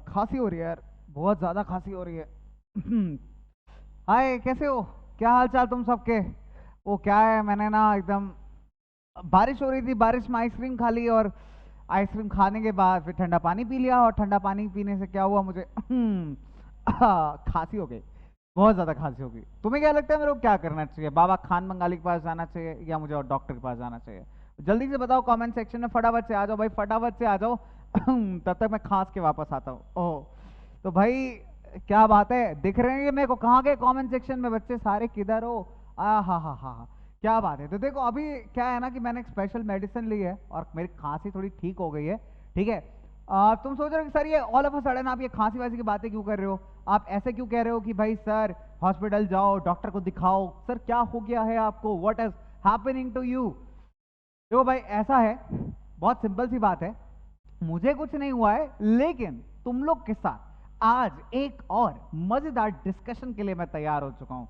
खांसी हो रही है यार। बहुत ज्यादा खांसी हो रही है। हाय, कैसे हो? क्या हाल चाल तुम सबके? वो क्या है, मैंने ना एकदम बारिश हो रही थी, बारिश में आइसक्रीम खा ली, और आइसक्रीम खाने के बाद फिर ठंडा पानी पी लिया, और ठंडा पानी पीने से क्या हुआ मुझे? खांसी हो गई। बहुत ज्यादा खांसी हो गई। तुम्हें क्या लगता है मेरे को क्या करना चाहिए? बाबा खान बंगाली के पास जाना चाहिए या मुझे और डॉक्टर के पास जाना चाहिए? जल्दी से बताओ कमेंट सेक्शन में, फटाफट से आ जाओ भाई, फटाफट से आ जाओ। तब तक मैं खांस के वापस आता हूँ। ओह, तो भाई क्या बात है, दिख रहे हैं ये मेरे को? कहाँ गए कमेंट सेक्शन में बच्चे सारे, किधर हो? आ हा, क्या बात है। तो देखो अभी क्या है ना कि मैंने एक स्पेशल मेडिसिन ली है और मेरी खांसी थोड़ी ठीक हो गई है। ठीक है। तुम सोच रहे हो कि सर ये ऑल ऑफ अ सडन आप ये खांसी वासी की बातें क्यों कर रहे हो? आप ऐसे क्यों कह रहे हो कि भाई सर हॉस्पिटल जाओ, डॉक्टर को दिखाओ? सर क्या हो गया है आपको? What is happening to you? देखो भाई, ऐसा है, बहुत सिंपल सी बात है। मुझे कुछ नहीं हुआ है, लेकिन तुम लोग के साथ आज एक और मजेदार डिस्कशन के लिए मैं तैयार हो चुका हूं।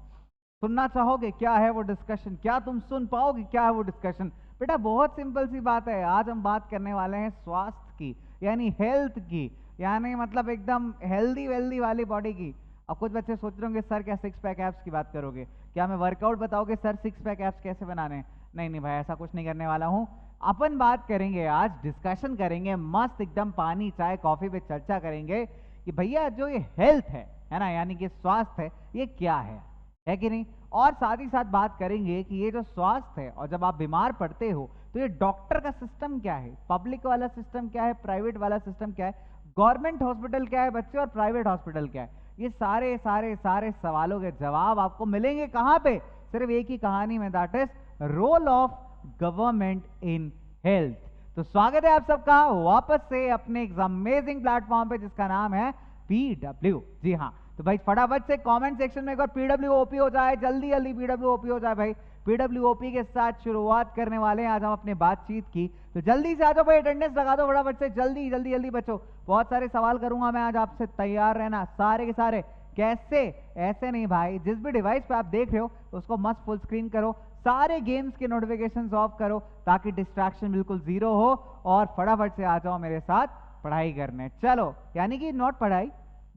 सुनना चाहोगे क्या है वो डिस्कशन? क्या तुम सुन पाओगे क्या है वो डिस्कशन? बेटा बहुत सिंपल सी बात है, आज हम बात करने वाले हैं स्वास्थ्य की, यानी हेल्थ की। यानी मतलब एकदम हेल्दी वेल्दी वाली बॉडी की। अब कुछ बच्चे सोच रहे होंगे सर क्या सिक्स पैक एब्स की बात करोगे? क्या हमें वर्कआउट बताओगे सर सिक्स पैक एब्स कैसे बनाने हैं? नहीं नहीं भाई, ऐसा कुछ नहीं करने वाला हूं। अपन बात करेंगे आज, डिस्कशन करेंगे मस्त एकदम, पानी चाय कॉफी पे चर्चा करेंगे कि भैया जो ये हेल्थ है ना, यानी कि स्वास्थ्य है, ये क्या है कि नहीं? और साथ ही साथ बात करेंगे कि ये जो स्वास्थ्य है और जब आप बीमार पड़ते हो तो ये डॉक्टर का सिस्टम क्या है, पब्लिक वाला सिस्टम क्या है, प्राइवेट वाला सिस्टम क्या है, गवर्नमेंट हॉस्पिटल क्या है बच्चे, और प्राइवेट हॉस्पिटल क्या है? ये सारे सारे सारे सवालों के जवाब आपको मिलेंगे कहां पे? सिर्फ एक ही कहानी में, that is role of government in health. तो स्वागत है आप सबका वापस से अपने एक अमेजिंग प्लेटफॉर्म पे जिसका नाम है पीडब्ल्यू। जी हाँ, तो भाई फटाफट से कमेंट सेक्शन में एक बार पीडब्ल्यूओपी हो जाए, जल्दी जल्दी पीडब्ल्यूओपी हो जाए भाई। पीडब्ल्यूओपी के साथ शुरुआत करने वाले हैं आज हम अपने बातचीत की, तो जल्दी से आ जाओ भाई, अटेंडेंस लगा दो फटाफट से, जल्दी जल्दी जल्दी बच्चों। बहुत सारे सवाल करूंगा मैं आज आपसे, तैयार रहना सारे के सारे। कैसे? ऐसे नहीं भाई, जिस भी डिवाइस पे आप देख रहे हो उसको मस्त फुल स्क्रीन करो, सारे गेम्स के नोटिफिकेशंस ऑफ करो ताकि डिस्ट्रैक्शन बिल्कुल जीरो हो, और फटाफट से आ जाओ मेरे साथ पढ़ाई करने। चलो, यानी कि नॉट पढ़ाई,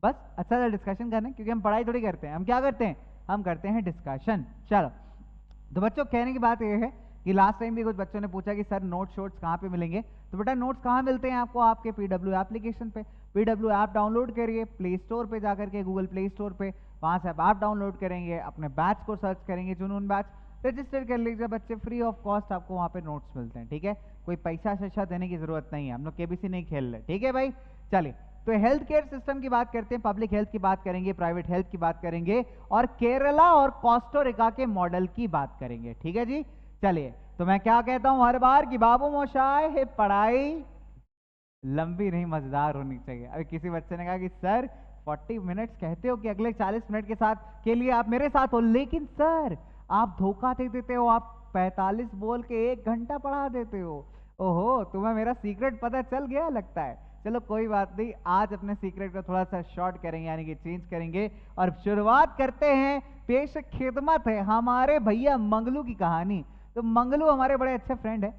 बस अच्छा सा डिस्कशन करने, क्योंकि हम पढ़ाई थोड़ी करते हैं, हम क्या करते हैं? हम करते हैं डिस्कशन। चलो, तो बच्चों कहने की बात यह है कि लास्ट टाइम भी कुछ बच्चों ने पूछा कि सर नोट शोट्स कहाँ पे मिलेंगे? तो बेटा नोट्स कहाँ मिलते हैं आपको? आपके पीडब्ल्यू एप्लीकेशन पे। पीडब्ल्यू ऐप डाउनलोड करिए प्ले स्टोर पे जाकर के, गूगल प्ले स्टोर पे, वहाँ से आप ऐप डाउनलोड करेंगे, अपने बैच को सर्च करेंगे, जुनून बैच, रजिस्टर कर लीजिए बच्चे, फ्री ऑफ कॉस्ट आपको वहाँ पे नोट्स मिलते हैं। ठीक है, कोई पैसा शैसा देने की जरूरत नहीं है, हम लोग केबीसी नहीं खेल रहे। ठीक है भाई, चलिए। तो हेल्थ केयर सिस्टम की बात करते हैं, पब्लिक हेल्थ की बात करेंगे, प्राइवेट हेल्थ की बात करेंगे, और केरला और कोस्टोरिका के मॉडल की बात करेंगे। ठीक है जी, चलिए। तो मैं क्या कहता हूं हर बार कि बाबू मोशाय है, पढ़ाई लंबी नहीं मजेदार होनी चाहिए। अभी किसी बच्चे ने कहा कि सर 40 मिनट्स कहते हो कि अगले 40 मिनट के साथ के लिए आप मेरे साथ हो, लेकिन सर आप धोखा दे देते हो, आप 45 बोल के 1 घंटा पढ़ा देते हो। ओहो, तुम्हें मेरा सीक्रेट पता चल गया लगता है। चलो कोई बात नहीं, आज अपने सीक्रेट को थोड़ा सा शॉर्ट करेंगे, यानी कि चेंज करेंगे, और शुरुआत करते हैं। पेश खिदमत है हमारे भैया मंगलू की कहानी। तो मंगलू हमारे बड़े अच्छे फ्रेंड है।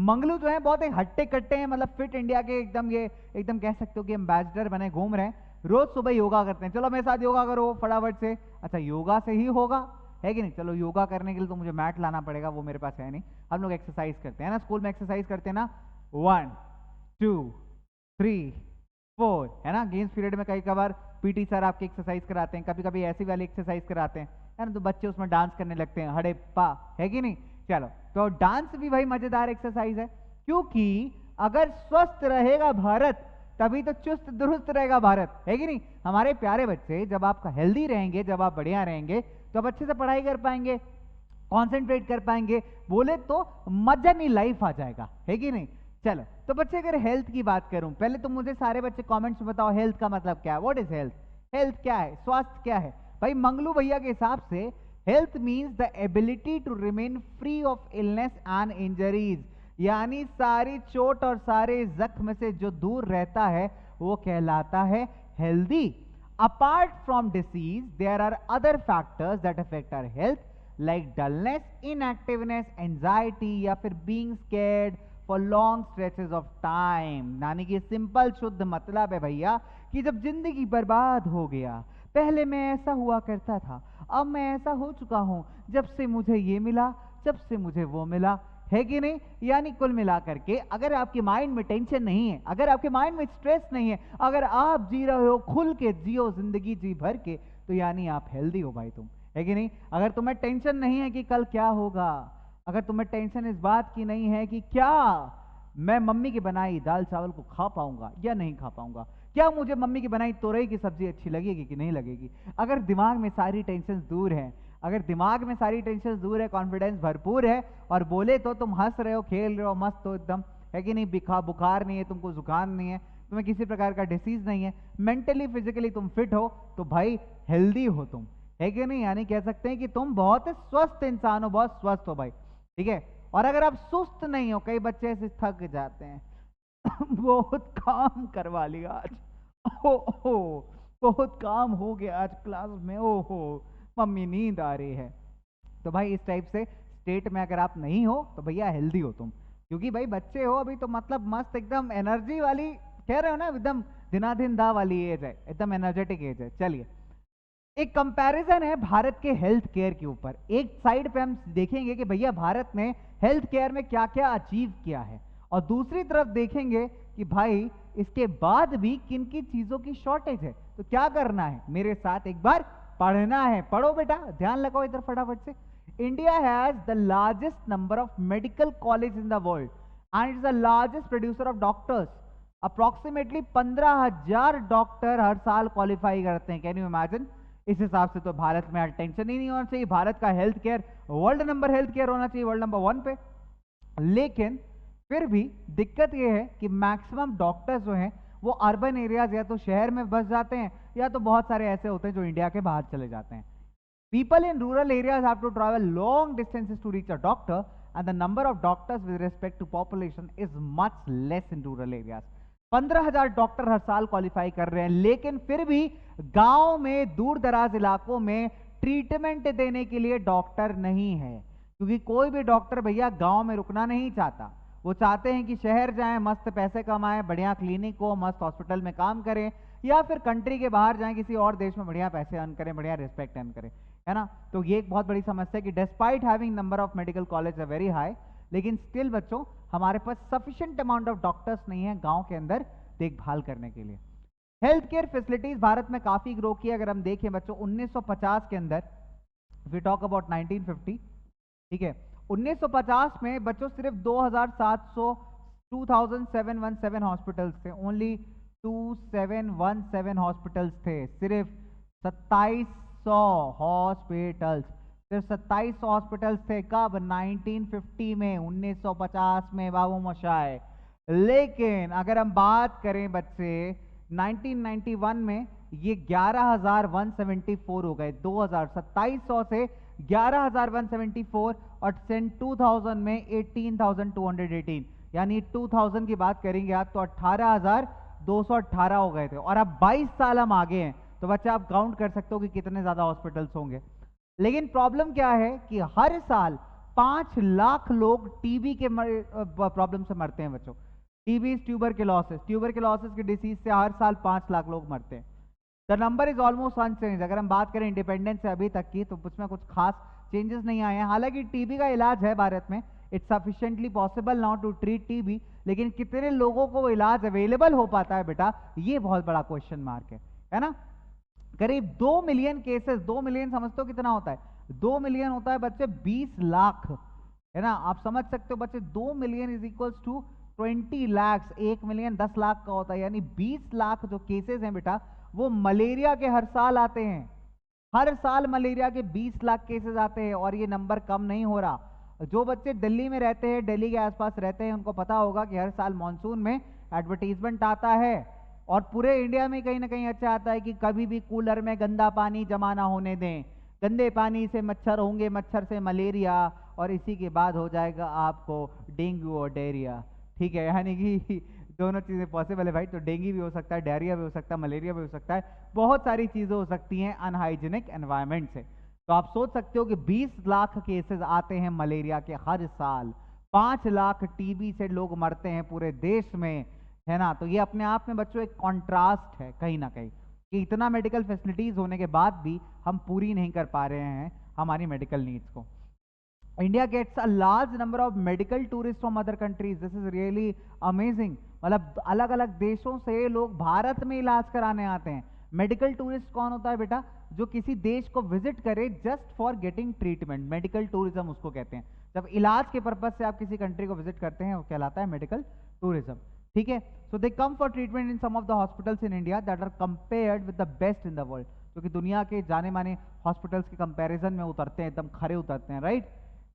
मंगलू जो है बहुत एक हट्टे कट्टे हैं, मतलब फिट इंडिया के एकदम, ये एकदम कह सकते हो कि एम्बेसडर बने घूम रहे हैं, रोज सुबह योगा करते हैं। चलो मेरे साथ योगा करो फटाफट से। अच्छा, योगा से ही होगा है कि नहीं? चलो योगा करने के लिए तो मुझे मैट लाना पड़ेगा, वो मेरे पास है नहीं। हम लोग एक्सरसाइज करते हैं ना, स्कूल में एक्सरसाइज करते हैं ना, 1 2 3 4, है ना? गेम्स पीरियड में कई कबार पीटी सर आपकी एक्सरसाइज कराते हैं, कभी कभी ऐसी वाली एक्सरसाइज कराते हैं, है ना? तो बच्चे उसमें डांस करने लगते हैं, हड़े पा, है कि नहीं? चलो, तो डांस भी भाई मजेदार एक्सरसाइज है, क्योंकि अगर स्वस्थ रहेगा भारत तभी तो चुस्त दुरुस्त रहेगा भारत, है कि नहीं? हमारे प्यारे बच्चे, जब आप हेल्दी रहेंगे, जब आप बढ़िया रहेंगे, तो आप अच्छे से पढ़ाई कर पाएंगे, कॉन्सेंट्रेट कर पाएंगे, बोले तो मजा नहीं लाइफ आ जाएगा, है कि नहीं? चलो, तो बच्चे अगर हेल्थ की बात करूं, पहले तो मुझे सारे बच्चे कमेंट्स में बताओ हेल्थ का मतलब क्या है? What is health? हेल्थ क्या है? स्वास्थ्य क्या है? भाई मंगलू भैया के हिसाब से health means the ability to remain free of illness and injuries, यानी सारी चोट और सारे जख्म से जो दूर रहता है वो कहलाता है healthy. Apart from disease there are other factors that affect our health, like dullness, inactiveness, anxiety, या फिर being scared, for long stretches of time. यानी कि सिंपल शुद्ध मतलब है भैया कि जब जिंदगी बर्बाद हो गया, पहले मैं ऐसा हुआ करता था, अब मैं ऐसा हो चुका हूं, जब से मुझे ये मिला, जब से मुझे वो मिला, है कि नहीं। यानी कुल मिलाकर के अगर आपके माइंड में टेंशन नहीं है, अगर आपके माइंड में स्ट्रेस नहीं है, अगर आप जी रहे हो खुल के जियो जिंदगी जी भर के, तो यानी आप हेल्दी हो भाई तुम, है कि नहीं। अगर तुम्हें टेंशन नहीं है कि कल क्या होगा, अगर तुम्हें टेंशन इस बात की नहीं है कि क्या मैं मम्मी की बनाई दाल चावल को खा पाऊंगा या नहीं खा पाऊंगा, क्या मुझे मम्मी की बनाई तोरई की सब्जी अच्छी लगेगी कि नहीं लगेगी, अगर दिमाग में सारी टेंशन दूर है, अगर दिमाग में सारी टेंशन दूर है, कॉन्फिडेंस भरपूर है, और बोले तो तुम हंस रहे हो, खेल रहे हो, मस्त हो एकदम, है कि नहीं। बुखार नहीं है तुमको, जुकाम नहीं है, तुम्हें किसी प्रकार का डिसीज नहीं है, मेंटली फिजिकली तुम फिट हो, तो भाई हेल्दी हो तुम, है कि नहीं। यानी कह सकते हैं कि तुम बहुत स्वस्थ इंसान हो, बहुत स्वस्थ हो भाई, ठीक है। और अगर आप सुस्त नहीं हो, कई बच्चे ऐसे थक जाते हैं बहुत काम करवा लिया आज, ओहो बहुत काम हो गया आज क्लास में, ओहो मम्मी नींद आ रही है। तो भाई इस टाइप से स्टेट में अगर आप नहीं हो तो भैया हेल्दी हो तुम, क्योंकि भाई बच्चे हो अभी, तो मतलब मस्त एकदम एनर्जी वाली, कह रहे हो ना, एकदम दिनाधिन दा वाली एज है, एकदम एनर्जेटिक एज है। चलिए एक कंपैरिजन है भारत के हेल्थ केयर के ऊपर। एक साइड पे हम देखेंगे कि भैया भारत ने हेल्थ केयर में क्या क्या अचीव किया है, और दूसरी तरफ देखेंगे कि भाई इसके बाद भी किन किन चीजों की शॉर्टेज है। तो क्या करना है, मेरे साथ एक बार पढ़ना है, पढ़ो बेटा, ध्यान लगाओ इधर फटाफट से। India has the largest number of medical college in the world and is the largest producer of doctors. Approximately 15,000 doctor हर साल क्वालिफाई करते हैं, कैन यू इमेजिन। इस हिसाब से तो भारत में टेंशन ही नहीं होना चाहिए, भारत का health care world number health care होना चाहिए, वर्ल्ड नंबर 1 पे। लेकिन फिर भी दिक्कत यह है कि मैक्सिमम डॉक्टर्स जो हैं वो अर्बन एरियाज या तो शहर में बस जाते हैं, या तो बहुत सारे ऐसे होते हैं जो इंडिया के बाहर चले जाते हैं। People in rural areas have to travel long distances to reach a doctor, and the number of doctors with respect to population is much less in rural areas. 15,000 doctor हर साल क्वालिफाई कर रहे हैं, लेकिन फिर भी गांव में, दूर दराज इलाकों में ट्रीटमेंट देने के लिए डॉक्टर नहीं है, क्योंकि कोई भी डॉक्टर भैया गांव में रुकना नहीं चाहता। वो चाहते हैं कि शहर जाएं, मस्त पैसे कमाएं, बढ़िया क्लिनिक हो, मस्त हॉस्पिटल में काम करें, या फिर कंट्री के बाहर जाएं, किसी और देश में बढ़िया पैसे अर्न करें, बढ़िया रिस्पेक्ट अर्न करें, है ना। तो ये एक बहुत बड़ी समस्या है कि despite having number of medical college है वेरी हाई, लेकिन स्टिल बच्चों हमारे पास सफिशिएंट अमाउंट ऑफ डॉक्टर्स नहीं है गांव के अंदर देखभाल करने के लिए। हेल्थ केयर फैसिलिटीज भारत में काफी ग्रो की। अगर हम देखें बच्चों 1950 के अंदर, वी टॉक अबाउट 1950, ठीक है, 1950 में बच्चों सिर्फ 2700 2717 हॉस्पिटल्स थे, ओनली 2717 हॉस्पिटल्स थे, सिर्फ 2700 हॉस्पिटल्स, सिर्फ 2700 हॉस्पिटल्स थे। कब? 1950 में, 1950 में बाबू मोशाय। लेकिन अगर हम बात करें बच्चे 1991 में ये 11,174 हो गए, 2700 से 11,174, और सन 2000 में 18,218, यानी 2000 की बात करेंगे आप तो 18,218 हो गए थे। और अब 22 साल हम आगे हैं, तो बच्चे आप काउंट कर सकते हो कि कितने ज्यादा हॉस्पिटल्स होंगे। लेकिन प्रॉब्लम क्या है कि हर साल 5 लाख लोग टीबी के प्रॉब्लम से मरते हैं बच्चों। टीबी ट्यूबरकुलोसिस की डिसीज से हर साल 5 लाख लोग मरते हैं। The number is almost unchange. अगर हम बात करें इंडिपेंडेंस से अभी तक की, तो उसमें कुछ खास चेंजेस नहीं आए हैं। हालांकि टीबी का इलाज है भारत में, it's sufficiently possible now to treat TB, लेकिन कितने लोगों को वो इलाज अवेलेबल हो पाता है बेटा, ये बहुत बड़ा क्वेश्चन मार्क है ना। करीब 2 मिलियन केसेस, 2 मिलियन समझते हो कितना होता है? 2 मिलियन होता है बच्चे 20 लाख, है ना। आप समझ सकते हो बच्चे 2 million is equals to 20 lakh, 1 million 10 lakh का होता है, यानी 20 लाख जो केसेस हैं बेटा वो मलेरिया के हर साल आते हैं। हर साल मलेरिया के 20 लाख केसेस आते हैं, और ये नंबर कम नहीं हो रहा। जो बच्चे दिल्ली में रहते हैं, दिल्ली के आसपास रहते हैं, उनको पता होगा कि हर साल मॉनसून में एडवर्टीजमेंट आता है, और पूरे इंडिया में कहीं ना कहीं अच्छा आता है कि कभी भी कूलर में गंदा पानी जमा ना होने दें, गंदे पानी से मच्छर होंगे, मच्छर से मलेरिया, और इसी के बाद हो जाएगा आपको डेंगू और डायरिया, ठीक है। यानी कि दोनों चीजें पॉसिबल है भाई, तो डेंगू भी हो सकता है, डायरिया भी हो सकता है, मलेरिया भी हो सकता है, बहुत सारी चीजें हो सकती हैं अनहाइजीनिक एनवायरनमेंट से। तो आप सोच सकते हो कि 20 लाख केसेस आते हैं मलेरिया के हर साल, 5 लाख टीबी से लोग मरते हैं पूरे देश में, है ना। तो ये अपने आप में बच्चों एक कॉन्ट्रास्ट है कहीं ना कहीं, कि इतना मेडिकल फैसिलिटीज होने के बाद भी हम पूरी नहीं कर पा रहे हैं हमारी मेडिकल नीड्स को। India gets a large number of medical tourist from other countries, this is really amazing. मतलब अलग अलग देशों से लोग भारत में इलाज कराने आते हैं। मेडिकल टूरिस्ट कौन होता है बेटा? जो किसी देश को विजिट करे just for getting treatment, medical tourism उसको कहते हैं। जब इलाज के पर्पज से आप किसी कंट्री को विजिट करते हैं वो कहलाता है मेडिकल टूरिज्म, ठीक है। So they come for treatment in some of the hospitals in India that are compared with the best in the world, जो कि दुनिया के जाने माने हॉस्पिटल्स के कंपैरिजन में उतरते हैं, एकदम खरे उतरते हैं, right.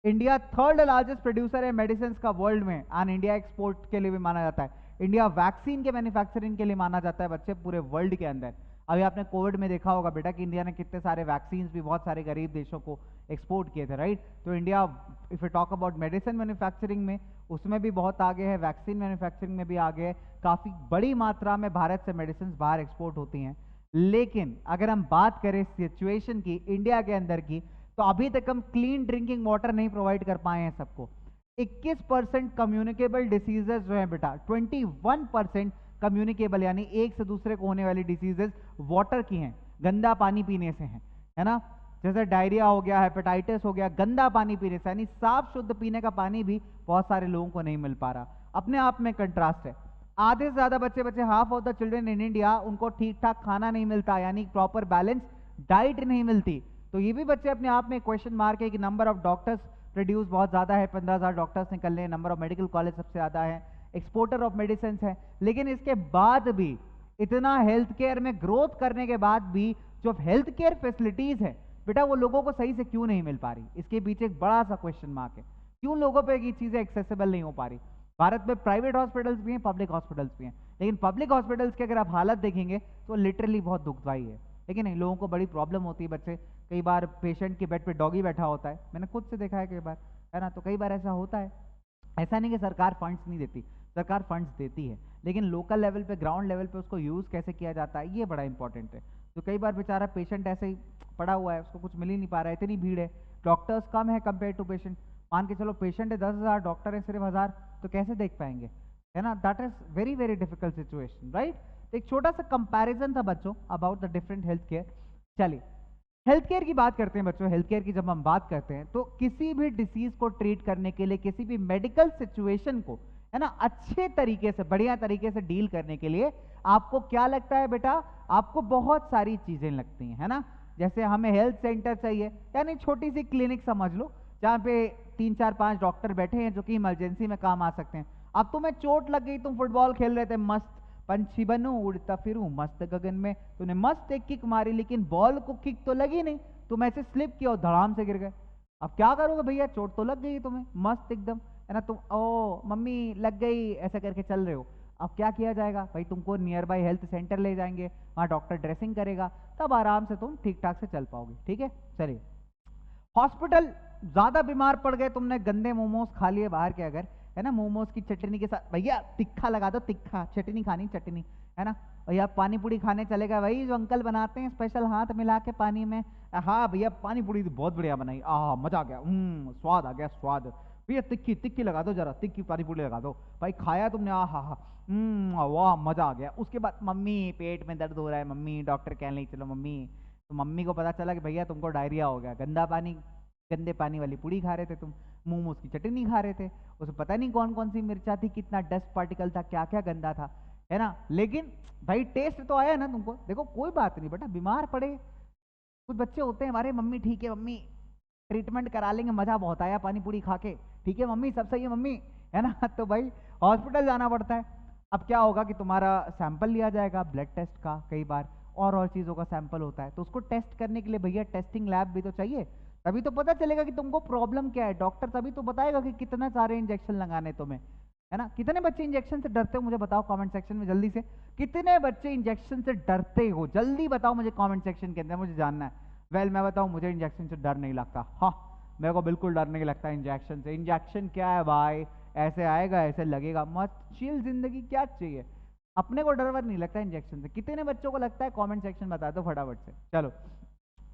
India third largest producer है मेडिसिन का वर्ल्ड में, एंड इंडिया एक्सपोर्ट के लिए भी माना जाता है। इंडिया वैक्सीन के मैन्युफैक्चरिंग के लिए माना जाता है बच्चे पूरे वर्ल्ड के अंदर। अभी आपने कोविड में देखा होगा बेटा कि इंडिया ने कितने सारे वैक्सीन भी बहुत सारे गरीब देशों को एक्सपोर्ट किए थे, राइट। तो India if you talk about medicine manufacturing में उसमें भी बहुत आगे है, वैक्सीन मैन्युफैक्चरिंग में भी आगे है। काफ़ी बड़ी मात्रा में भारत से मेडिसिन बाहर एक्सपोर्ट होती हैं। लेकिन अगर हम बात करें सिचुएशन की इंडिया के अंदर की, तो अभी तक हम क्लीन ड्रिंकिंग वाटर नहीं प्रोवाइड कर पाए हैं सबको। 21% कम्युनिकेबल डिसीजेस जो है बेटा, 21% कम्युनिकेबल यानी एक से दूसरे को होने वाली डिसीजेस वाटर की हैं, गंदा पानी पीने से हैं, है ना। जैसे डायरिया हो गया, हेपेटाइटिस हो गया, गंदा पानी पीने से, यानी साफ शुद्ध पीने का पानी भी बहुत सारे लोगों को नहीं मिल पा रहा। अपने आप में कंट्रास्ट है। आधे से ज्यादा बच्चे half of the children in India उनको ठीक ठाक खाना नहीं मिलता, यानी प्रॉपर बैलेंस डाइट नहीं मिलती। तो ये भी बच्चे अपने आप में क्वेश्चन मार्क है कि नंबर ऑफ डॉक्टर्स प्रोड्यूस बहुत ज़्यादा है, 15,000 डॉक्टर्स निकलने हैं, नंबर ऑफ मेडिकल कॉलेज सबसे ज़्यादा है, एक्सपोर्टर ऑफ मेडिसिन है। लेकिन इसके बाद भी, इतना हेल्थ केयर में ग्रोथ करने के बाद भी, जो हेल्थ केयर फैसिलिटीज़ है बेटा वो लोगों को सही से क्यों नहीं मिल पा रही, इसके पीछे एक बड़ा सा क्वेश्चन मार्क है। क्यों लोगों पे ये चीज़ें एक्सेसिबल नहीं हो पा रही? भारत में प्राइवेट हॉस्पिटल्स भी हैं, पब्लिक हॉस्पिटल्स भी हैं, लेकिन पब्लिक हॉस्पिटल्स की अगर आप हालत देखेंगे तो लिटरली बहुत दुखदाई है। लेकिन नहीं, लोगों को बड़ी प्रॉब्लम होती है। बच्चे कई बार पेशेंट के बेड पे डॉगी बैठा होता है, मैंने खुद से देखा है कई बार, है ना। तो कई बार ऐसा होता है। ऐसा नहीं कि सरकार फंड्स नहीं देती, सरकार फंड्स देती है, लेकिन लोकल लेवल पे, ग्राउंड लेवल पे उसको यूज़ कैसे किया जाता है ये बड़ा इंपॉर्टेंट है। तो कई बार बेचारा पेशेंट ऐसे ही पड़ा हुआ है, उसको कुछ मिल ही नहीं पा रहा है, इतनी भीड़ है, डॉक्टर्स कम है कंपेयर टू पेशेंट। मान के चलो पेशेंट है 10,000, डॉक्टर है सिर्फ 1,000, तो कैसे देख पाएंगे, है ना। That is very very difficult situation, right. एक छोटा सा कंपैरिजन था बच्चों about the different health care. चलिए हेल्थ केयर की बात करते हैं बच्चों। हेल्थ केयर की जब हम बात करते हैं तो किसी भी डिसीज को ट्रीट करने के लिए, किसी भी मेडिकल सिचुएशन को, है ना, अच्छे तरीके से, बढ़िया तरीके से डील करने के लिए आपको क्या लगता है बेटा? आपको बहुत सारी चीजें लगती हैं, है ना। जैसे हमें हेल्थ सेंटर चाहिए, यानी छोटी सी क्लिनिक समझ लो, जहाँ पे 3 4 5 डॉक्टर बैठे हैं जो कि इमरजेंसी में काम आ सकते हैं। अब तुम्हें चोट लग गई, तुम फुटबॉल खेल रहे थे, मस्त पंछी बनूं उड़ता फिरूं मस्त गगन में, तूने मस्त एक किक मारी, लेकिन बॉल को किक तो लगी नहीं, तुम ऐसे स्लिप किया और धड़ाम से गिर गए। अब क्या करोगे भैया? चोट तो लग गई तुम्हें मस्त एकदम, है ना। तुम ओ मम्मी लग गई ऐसा करके चल रहे हो। अब क्या किया जाएगा भाई? तुमको नियर बाय हेल्थ सेंटर ले जाएंगे, वहाँ डॉक्टर ड्रेसिंग करेगा, तब आराम से तुम ठीक ठाक से चल पाओगे, ठीक है। चलिए हॉस्पिटल, ज्यादा बीमार पड़ गए, तुमने गंदे मोमोज खा लिए बाहर के, अगर, है ना, मोमोज की चटनी के साथ, भैया तिखा लगा दो, तिखा चटनी खानी, चटनी, है ना। भैया पानी पूरी खाने चलेगा, वही जो अंकल बनाते हैं स्पेशल हाथ मिला के पानी में, हाँ भैया पानी पूरी तो बहुत बढ़िया बनाई, मजा आ गया, स्वाद आ गया, स्वाद। भैया तिक्की तिक्की लगा दो, जरा तिक्की पानी पूरी लगा दो। भाई खाया तुमने, हा, वाह मजा आ गया। उसके बाद मम्मी पेट में दर्द हो रहा है, मम्मी डॉक्टर कहने नहीं, चलो मम्मी। तो मम्मी को पता चला कि भैया तुमको डायरिया हो गया, गंदा पानी, गंदे पानी वाली पूड़ी खा रहे थे तुम, मोमोज की चटनी खा रहे थे, उसमें पता नहीं कौन कौन सी मिर्चा थी, कितना डस्ट पार्टिकल था, क्या क्या गंदा था, है ना। लेकिन भाई टेस्ट तो आया ना तुमको। देखो कोई बात नहीं बेटा, बीमार पड़े, कुछ बच्चे होते हैं हमारे, मम्मी ठीक है मम्मी ट्रीटमेंट करा लेंगे, मजा बहुत आया पानी पूरी खा के, ठीक है मम्मी सब सही है मम्मी, है ना। तो भाई हॉस्पिटल जाना पड़ता है। अब क्या होगा कि तुम्हारा सैंपल लिया जाएगा ब्लड टेस्ट का, कई बार और चीज़ों का सैंपल होता है, तो उसको टेस्ट करने के लिए भैया टेस्टिंग लैब भी तो चाहिए, तभी तो पता चलेगा कि तुमको प्रॉब्लम क्या है। डॉक्टर तभी तो बताएगा कि कितने सारे इंजेक्शन लगाने तुम्हें, है ना। कितने बच्चे इंजेक्शन से डरते हो मुझे बताओ कमेंट सेक्शन में जल्दी से। कितने बच्चे इंजेक्शन से डरते हो जल्दी बताओ मुझे कमेंट सेक्शन के अंदर, मुझे जानना है। वेल मैं बताऊं, मुझे इंजेक्शन से डर नहीं लगता, हाँ मेरे को बिल्कुल डर नहीं लगता इंजेक्शन से। इंजेक्शन क्या है भाई, ऐसे आएगा ऐसे लगेगा, मस्त चिल जिंदगी, क्या चाहिए। अपने को डर वर नहीं लगता इंजेक्शन से। कितने बच्चों को लगता है कमेंट सेक्शन बता दो फटाफट से, चलो।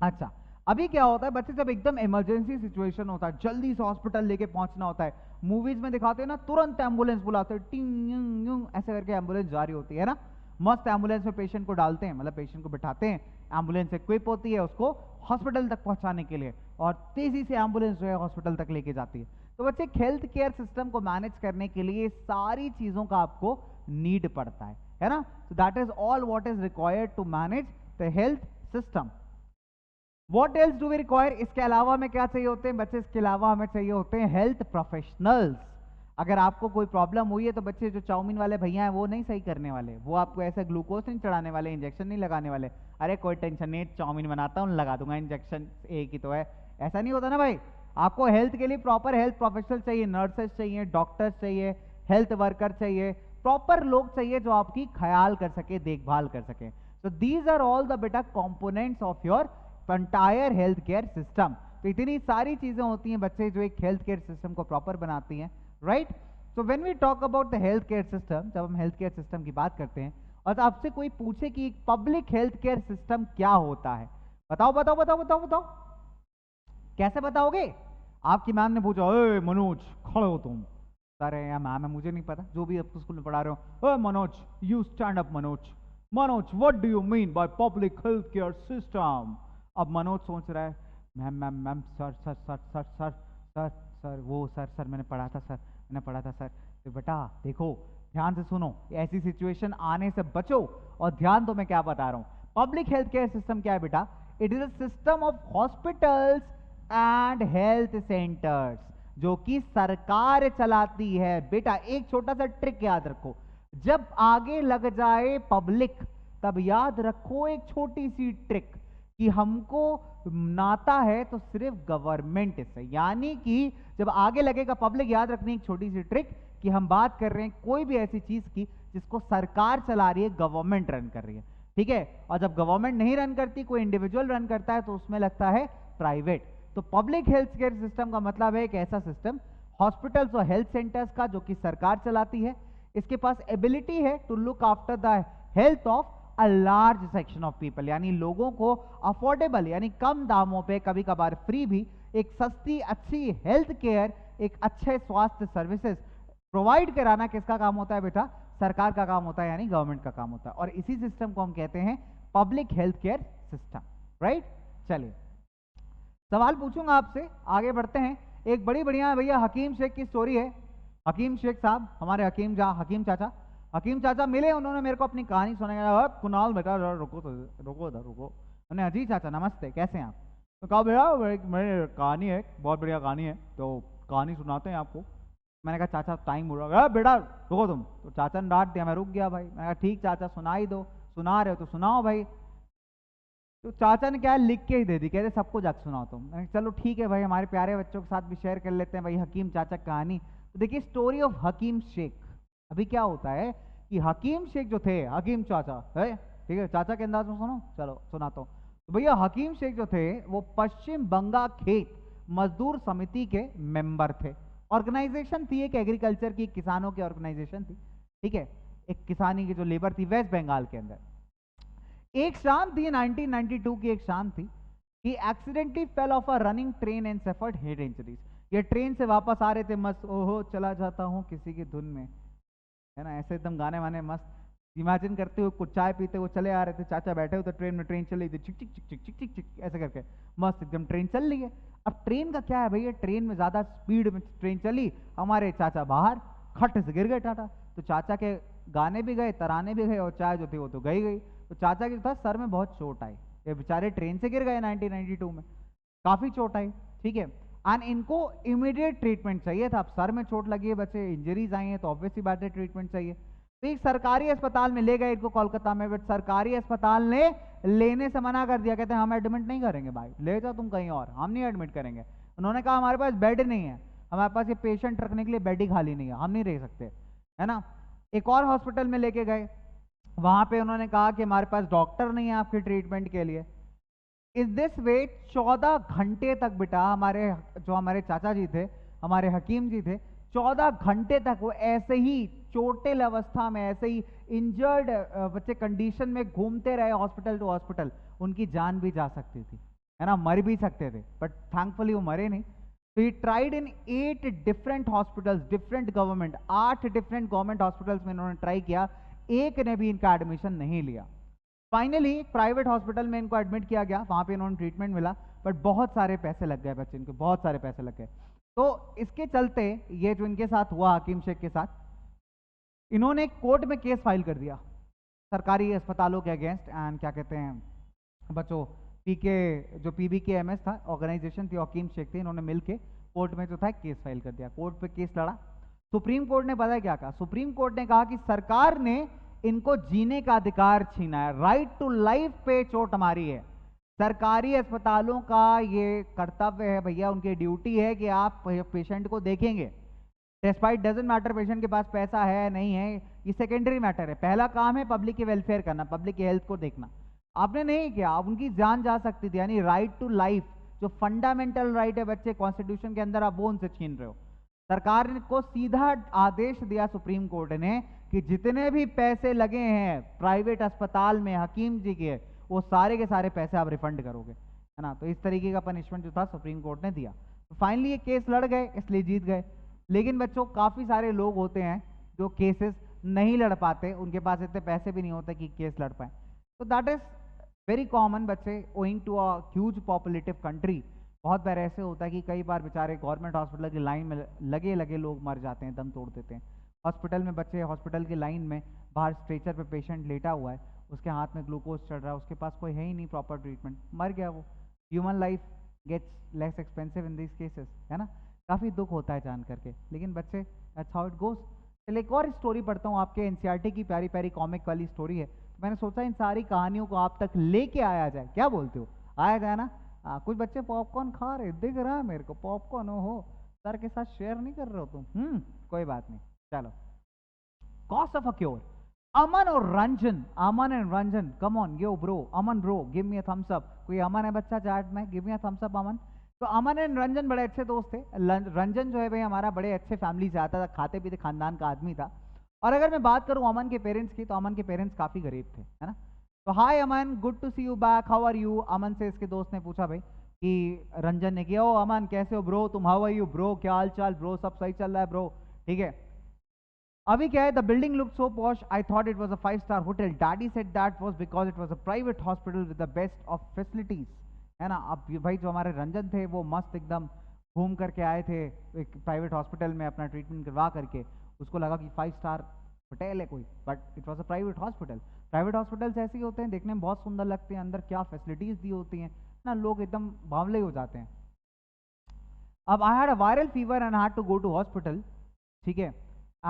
अच्छा अभी क्या होता है, बच्चे जब एकदम इमरजेंसी सिचुएशन होता है, जल्दी से हॉस्पिटल लेके पहुंचना होता है, मूवीज में दिखाते हैं ना, तुरंत एम्बुलेंस बुलाते हैं, टिंग यूं यूं ऐसे करके एम्बुलेंस जा रही होती है ना, मस्त एम्बुलेंस में पेशेंट को डालते हैं, मतलब पेशेंट को बिठाते हैं, एम्बुलेंस इक्विप होती है उसको हॉस्पिटल तक पहुंचाने के लिए, और तेजी से एम्बुलेंस जो है हॉस्पिटल तक लेके जाती है। तो बच्चे हेल्थ केयर सिस्टम को मैनेज करने के लिए सारी चीजों का आपको नीड पड़ता है ना। So that is all what is required to manage the health system. What else do we require? इसके अलावा हमें क्या चाहिए होते हैं बच्चे? इसके अलावा हमें चाहिए होते हैं हेल्थ प्रोफेशनल्स। अगर आपको कोई प्रॉब्लम हुई है तो बच्चे जो चाउमीन वाले भैया हैं वो नहीं सही करने वाले, वो आपको ऐसा ग्लूकोज नहीं चढ़ाने वाले, इंजेक्शन नहीं लगाने वाले, अरे कोई टेंशन नहीं, चाउमीन बनाता हूँ लगा दूंगा इंजेक्शन, एक ही तो है, ऐसा नहीं होता ना भाई। आपको हेल्थ के लिए प्रॉपर हेल्थ प्रोफेशनल चाहिए, नर्सेस चाहिए, डॉक्टर्स चाहिए, हेल्थ वर्कर चाहिए, प्रॉपर लोग चाहिए जो आपकी ख्याल कर सके, देखभाल कर सके। So these are all the beta components of your entire health care system. तो इतनी सारी चीजें होती हैं बच्चे जो एक हेल्थ केयर सिस्टम को प्रॉपर बनाती हैं, right. So when we talk about the health care system, जब हम हेल्थ केयर सिस्टम की बात करते हैं और आपसे कोई पूछे कि एक पब्लिक हेल्थ केयर सिस्टम क्या होता है, बताओ बताओ बताओ बताओ बताओ, कैसे बताओगे? आपकी मैम ने पूछा, ओए मनोज खड़े हो तुम, अरे यार मैम है मुझे नहीं पता, जो भी अब स्कूल में पढ़ा रहे हो, ओए Manoj you stand up Manoj, Manoj what do you mean by public health care system. अब मनोज सोच रहा है, ma'am ma'am ma'am sir sir sir sir sir sir sir वो सर सर मैंने पढ़ा था सर, मैंने पढ़ा था सर। तो बेटा देखो ध्यान से सुनो, ऐसी सिचुएशन आने से बचो, और ध्यान तो मैं क्या बता रहा हूँ। पब्लिक हेल्थ केयर सिस्टम क्या है बेटा? It is a system of hospitals and health centres जो कि सरकार चलाती है। बेटा एक छोटा सा ट्रिक याद रखो, जब आगे लग जाए पब्लिक तब याद रखो एक छोटी सी ट्रिक कि हमको नाता है तो सिर्फ गवर्नमेंट से, यानी कि जब आगे लगेगा पब्लिक, याद रखनी एक छोटी सी ट्रिक कि हम बात कर रहे हैं कोई भी ऐसी चीज की जिसको सरकार चला रही है, गवर्नमेंट रन कर रही है, ठीक है। और जब गवर्नमेंट नहीं रन करती, कोई इंडिविजुअल रन करता है तो उसमें लगता है प्राइवेट। तो पब्लिक हेल्थ केयर सिस्टम का मतलब है एक ऐसा सिस्टम, हॉस्पिटल्स और हेल्थ सेंटर्स का, जो कि सरकार चलाती है। इसके पास एबिलिटी है to look after the health of a large section of people, यानी लोगों को अफोर्डेबल यानी कम दामों पे, कभी कभार फ्री भी, एक सस्ती अच्छी हेल्थ केयर, एक अच्छे स्वास्थ्य सर्विसेज प्रोवाइड कराना किसका काम होता है बेटा? सरकार का काम होता है, यानी गवर्नमेंट का काम होता है। और इसी सिस्टम को हम कहते हैं public health care system, right. चलिए सवाल पूछूंगा आपसे, आगे बढ़ते हैं। एक बड़ी बढ़िया भैया हकीम शेख की स्टोरी है। हकीम शेख साहब, हमारे हकीम चाचा, हकीम चाचा मिले, उन्होंने मेरे को अपनी कहानी सुनाई। कुणाल बेटा रुको तो, रुको उधर रुको। मैंने, अजी चाचा नमस्ते, कैसे हैं आप? तो कहा भैया मेरी कहानी है, बहुत बढ़िया कहानी है, तो कहानी सुनाते हैं आपको। मैंने कहा चाचा टाइम हो रहा है, बेटा रुको तुम। तो चाचा ने डांट दिया, मैं रुक गया भाई। मैंने कहा ठीक चाचा सुना ही दो, सुना रहे हो तो सुनाओ भाई। तो चाचा ने क्या लिख के ही दे दी, कहते सबको जाके सुनाओ तुम। मैंने चलो ठीक है भाई, हमारे प्यारे बच्चों के साथ भी शेयर कर लेते हैं भाई हकीम चाचा कहानी। तो देखिए स्टोरी ऑफ हकीम शेख। अभी क्या होता है कि हकीम शेख जो थे, हकीम चाचा है, ठीक है, चाचा के अंदाज में सुनो, चलो सुनाता हूँ। तो भैया हकीम शेख जो थे वो पश्चिम बंगा खेत मजदूर समिति के मेंबर थे। ऑर्गेनाइजेशन थी एक एग्रीकल्चर की, किसानों की ऑर्गेनाइजेशन थी, ठीक है, एक किसानी की जो लेबर थी वेस्ट बंगाल के अंदर। एक शाम थी 1992 की, एक शाम थी, ही accidentally fell off a running train and suffered head injuries. ये ट्रेन से वापस आ रहे थे मस्त, ओहो चला जाता हूँ किसी की धुन में, है ना, ऐसे एकदम गाने वाने मस्त इमेजिन करते हुए, कुछ चाय पीते हुए चले आ रहे थे। चाचा बैठे हुए थे ट्रेन में, ट्रेन चल रही थी, चिक चिक चिक चिक चिक चिक चिक ऐसे करके मस्त एकदम ट्रेन चल रही है। अब ट्रेन का क्या है भैया, ट्रेन में ज्यादा स्पीड में ट्रेन चली, हमारे चाचा बाहर खट से गिर गए टाटा। तो चाचा के गाने भी गए, तराने भी गए, और चाय जो थी वो तो गई गई। तो चाचा के था सर में बहुत चोट आई, ये बेचारे ट्रेन से गिर गए 1992 में, काफी चोट आई, ठीक है। एंड इनको इमीडिएट ट्रीटमेंट चाहिए था। अब सर में चोट लगी है, बच्चे इंजरीज आई हैं, तो ऑब्वियसली बात है ट्रीटमेंट चाहिए। तो एक सरकारी अस्पताल में ले गए इनको कोलकाता में, बट सरकारी अस्पताल ने लेने से मना कर दिया, कहते हैं हम एडमिट नहीं करेंगे भाई, ले जाओ तुम कहीं और, हम नहीं एडमिट करेंगे। उन्होंने कहा हमारे पास बेड नहीं है, हमारे पास ये पेशेंट रखने के लिए बेड ही खाली नहीं है, हम नहीं रह सकते, है ना। एक और हॉस्पिटल में लेके गए, वहां पे उन्होंने कहा कि हमारे पास डॉक्टर नहीं है आपके ट्रीटमेंट के लिए। इस दिस वे 14 घंटे तक बेटा हमारे चाचा जी थे, हमारे हकीम जी थे, 14 घंटे तक वो ऐसे ही चोटिल अवस्था में, ऐसे ही इंजर्ड बच्चे कंडीशन में घूमते रहे हॉस्पिटल टू हॉस्पिटल। उनकी जान भी जा सकती थी, है ना, मर भी सकते थे, बट थैंकफुली वो मरे नहीं। तो he tried in 8 different hospitals, different government, 8 different government hospitals में इन्होंने ट्राई किया, एक ने भी इनका एडमिशन नहीं लिया। फाइनली एक प्राइवेट हॉस्पिटल में इनको एडमिट किया गया, वहां पे इन्होंने ट्रीटमेंट मिला, बट बहुत सारे पैसे लग गए बच्चे, इनके बहुत सारे पैसे लग गए। तो इसके चलते ये जो इनके साथ हुआ हकीम शेख के साथ, इन्होंने कोर्ट में केस फाइल कर दिया सरकारी अस्पतालों के अगेंस्ट। एंड क्या कहते हैं बच्चों, पीके जो PBKMS था, ऑर्गेनाइजेशन थी, हकीम शेख थे, इन्होंने मिलके कोर्ट में जो था केस फाइल कर दिया, कोर्ट पे केस लड़ा। सुप्रीम कोर्ट ने पता है क्या कहा? सुप्रीम कोर्ट ने कहा कि सरकार ने इनको जीने का अधिकार छीना है, राइट टू लाइफ पे चोट मारी है। सरकारी अस्पतालों का ये कर्तव्य है भैया, उनकी ड्यूटी है कि आप पेशेंट को देखेंगे, डिस्पाइट डजंट मैटर पेशेंट के पास पैसा है नहीं है, ये सेकेंडरी मैटर है। पहला काम है पब्लिक के वेलफेयर करना, पब्लिक की हेल्थ को देखना। आपने नहीं किया, आप उनकी जान जा सकती थी, यानी राइट टू लाइफ जो फंडामेंटल राइट है बच्चे कॉन्स्टिट्यूशन के अंदर, आप वो उनसे छीन रहे हो। सरकार ने को सीधा आदेश दिया सुप्रीम कोर्ट ने कि जितने भी पैसे लगे हैं प्राइवेट अस्पताल में हकीम जी के, वो सारे के सारे पैसे आप रिफंड करोगे, है ना। तो इस तरीके का पनिशमेंट जो था सुप्रीम कोर्ट ने दिया। तो फाइनली ये केस लड़ गए, इसलिए जीत गए। लेकिन बच्चों काफ़ी सारे लोग होते हैं जो केसेस नहीं लड़ पाते, उनके पास इतने पैसे भी नहीं होते कि केस लड़ पाए। तो दैट इज़ वेरी कॉमन बच्चे, owing to a huge populative country. बहुत बार ऐसे होता है कि कई बार बेचारे गवर्नमेंट हॉस्पिटल की लाइन में लगे लगे लोग मर जाते हैं, दम तोड़ देते हैं। हॉस्पिटल में बच्चे हॉस्पिटल की लाइन में बाहर स्ट्रेचर पे पेशेंट लेटा हुआ है, उसके हाथ में ग्लूकोज चढ़ रहा है, उसके पास कोई है ही नहीं प्रॉपर ट्रीटमेंट, मर गया वो। Human life gets less expensive in this cases, है ना। काफ़ी दुख होता है जान करके, लेकिन बच्चे दैट्स हाउ इट गोज। चलिए एक और स्टोरी पढ़ता हूँ, आपके NCERT की प्यारी प्यारी कॉमिक वाली स्टोरी है। तो मैंने सोचा इन सारी कहानियों को आप तक लेके आया जाए, क्या बोलते हो? आया जाए ना। कुछ बच्चे पॉपकॉर्न खा रहे, दिख रहा है मेरे को पॉपकॉर्न, हो सर के साथ शेयर नहीं कर रहे हो तुम? कोई बात नहीं, चलो। Cause of a cure. Aman और Ranjan, Aman and Ranjan, come on yo bro, Aman bro give me a thumbs up. कोई अमन है बच्चा चैट में? Give me a thumbs up Aman. तो अमन एंड रंजन बड़े अच्छे दोस्त थे। रंजन जो है भाई हमारा बड़े अच्छे फैमिली से आता था, खाते पीते खानदान का आदमी था। और अगर मैं बात करूं अमन के पेरेंट्स की, तो अमन के पेरेंट्स काफ़ी गरीब थे, है ना। तो hi Aman, good to see you back, how are you? Aman से इसके दोस्त ने पूछा भाई कि रंजन ने किया, ओ अमन कैसे हो ब्रो, तुम हाउ आर यू ब्रो, क्या हाल चाल ब्रो, सब सही चल रहा है ब्रो? ठीक है। अभी क्या है, the building look so posh, I thought it was a 5 star hotel, daddy said that was because it was a private hospital with the best of facilities, है ना। अब ये भाई जो हमारे रंजन थे वो मस्त एकदम घूम करके आए थे एक प्राइवेट हॉस्पिटल में अपना ट्रीटमेंट करवा करके, उसको लगा कि 5 स्टार होटल है कोई, but it was a private hospital. Private hospitals ऐसे ही होते हैं, देखने में बहुत सुंदर लगते हैं, अंदर क्या फैसिलिटीज दी होती हैं ना, लोग एकदम बावले हो जाते हैं। अब I had a viral fever and had to go to hospital, ठीक है।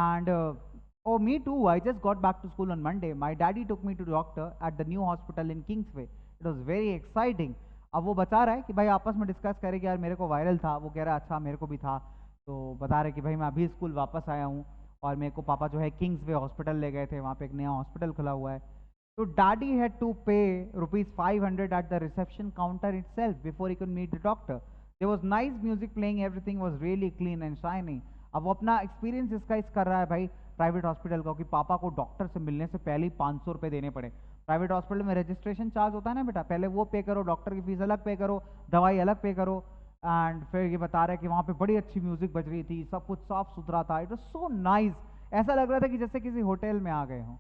And oh, me too. I just got back to school on Monday. My daddy took me to doctor at the new hospital in Kingsway. It was very exciting. अब वो बता रहा है कि भाई आपस में डिस्कस करें कि यार मेरे को वायरल था, वो कह रहा है अच्छा मेरे को भी था। तो बता रहे कि भाई मैं अभी स्कूल वापस आया हूँ और मेरे को पापा जो है किंग्सवे हॉस्पिटल ले गए थे, वहाँ पे एक नया हॉस्पिटल खुला हुआ है। तो डैडी हैड टू पे ₹500 at the reception counter itself before he could meet the doctor. There was nice music playing, everything was really clean and shiny. अब वो अपना एक्सपीरियंस इसका कर रहा है भाई प्राइवेट हॉस्पिटल का, कि पापा को डॉक्टर से मिलने से पहले ही 500 रुपये देने पड़े। प्राइवेट हॉस्पिटल में रजिस्ट्रेशन चार्ज होता है ना बेटा, पहले वो पे करो, डॉक्टर की फीस अलग पे करो, दवाई अलग पे करो। एंड फिर ये बता रहे हैं कि वहाँ पे बड़ी अच्छी म्यूजिक बज रही थी, सब कुछ साफ सुथरा था, इट वॉज सो नाइस। ऐसा लग रहा था कि जैसे किसी होटल में आ गए हों।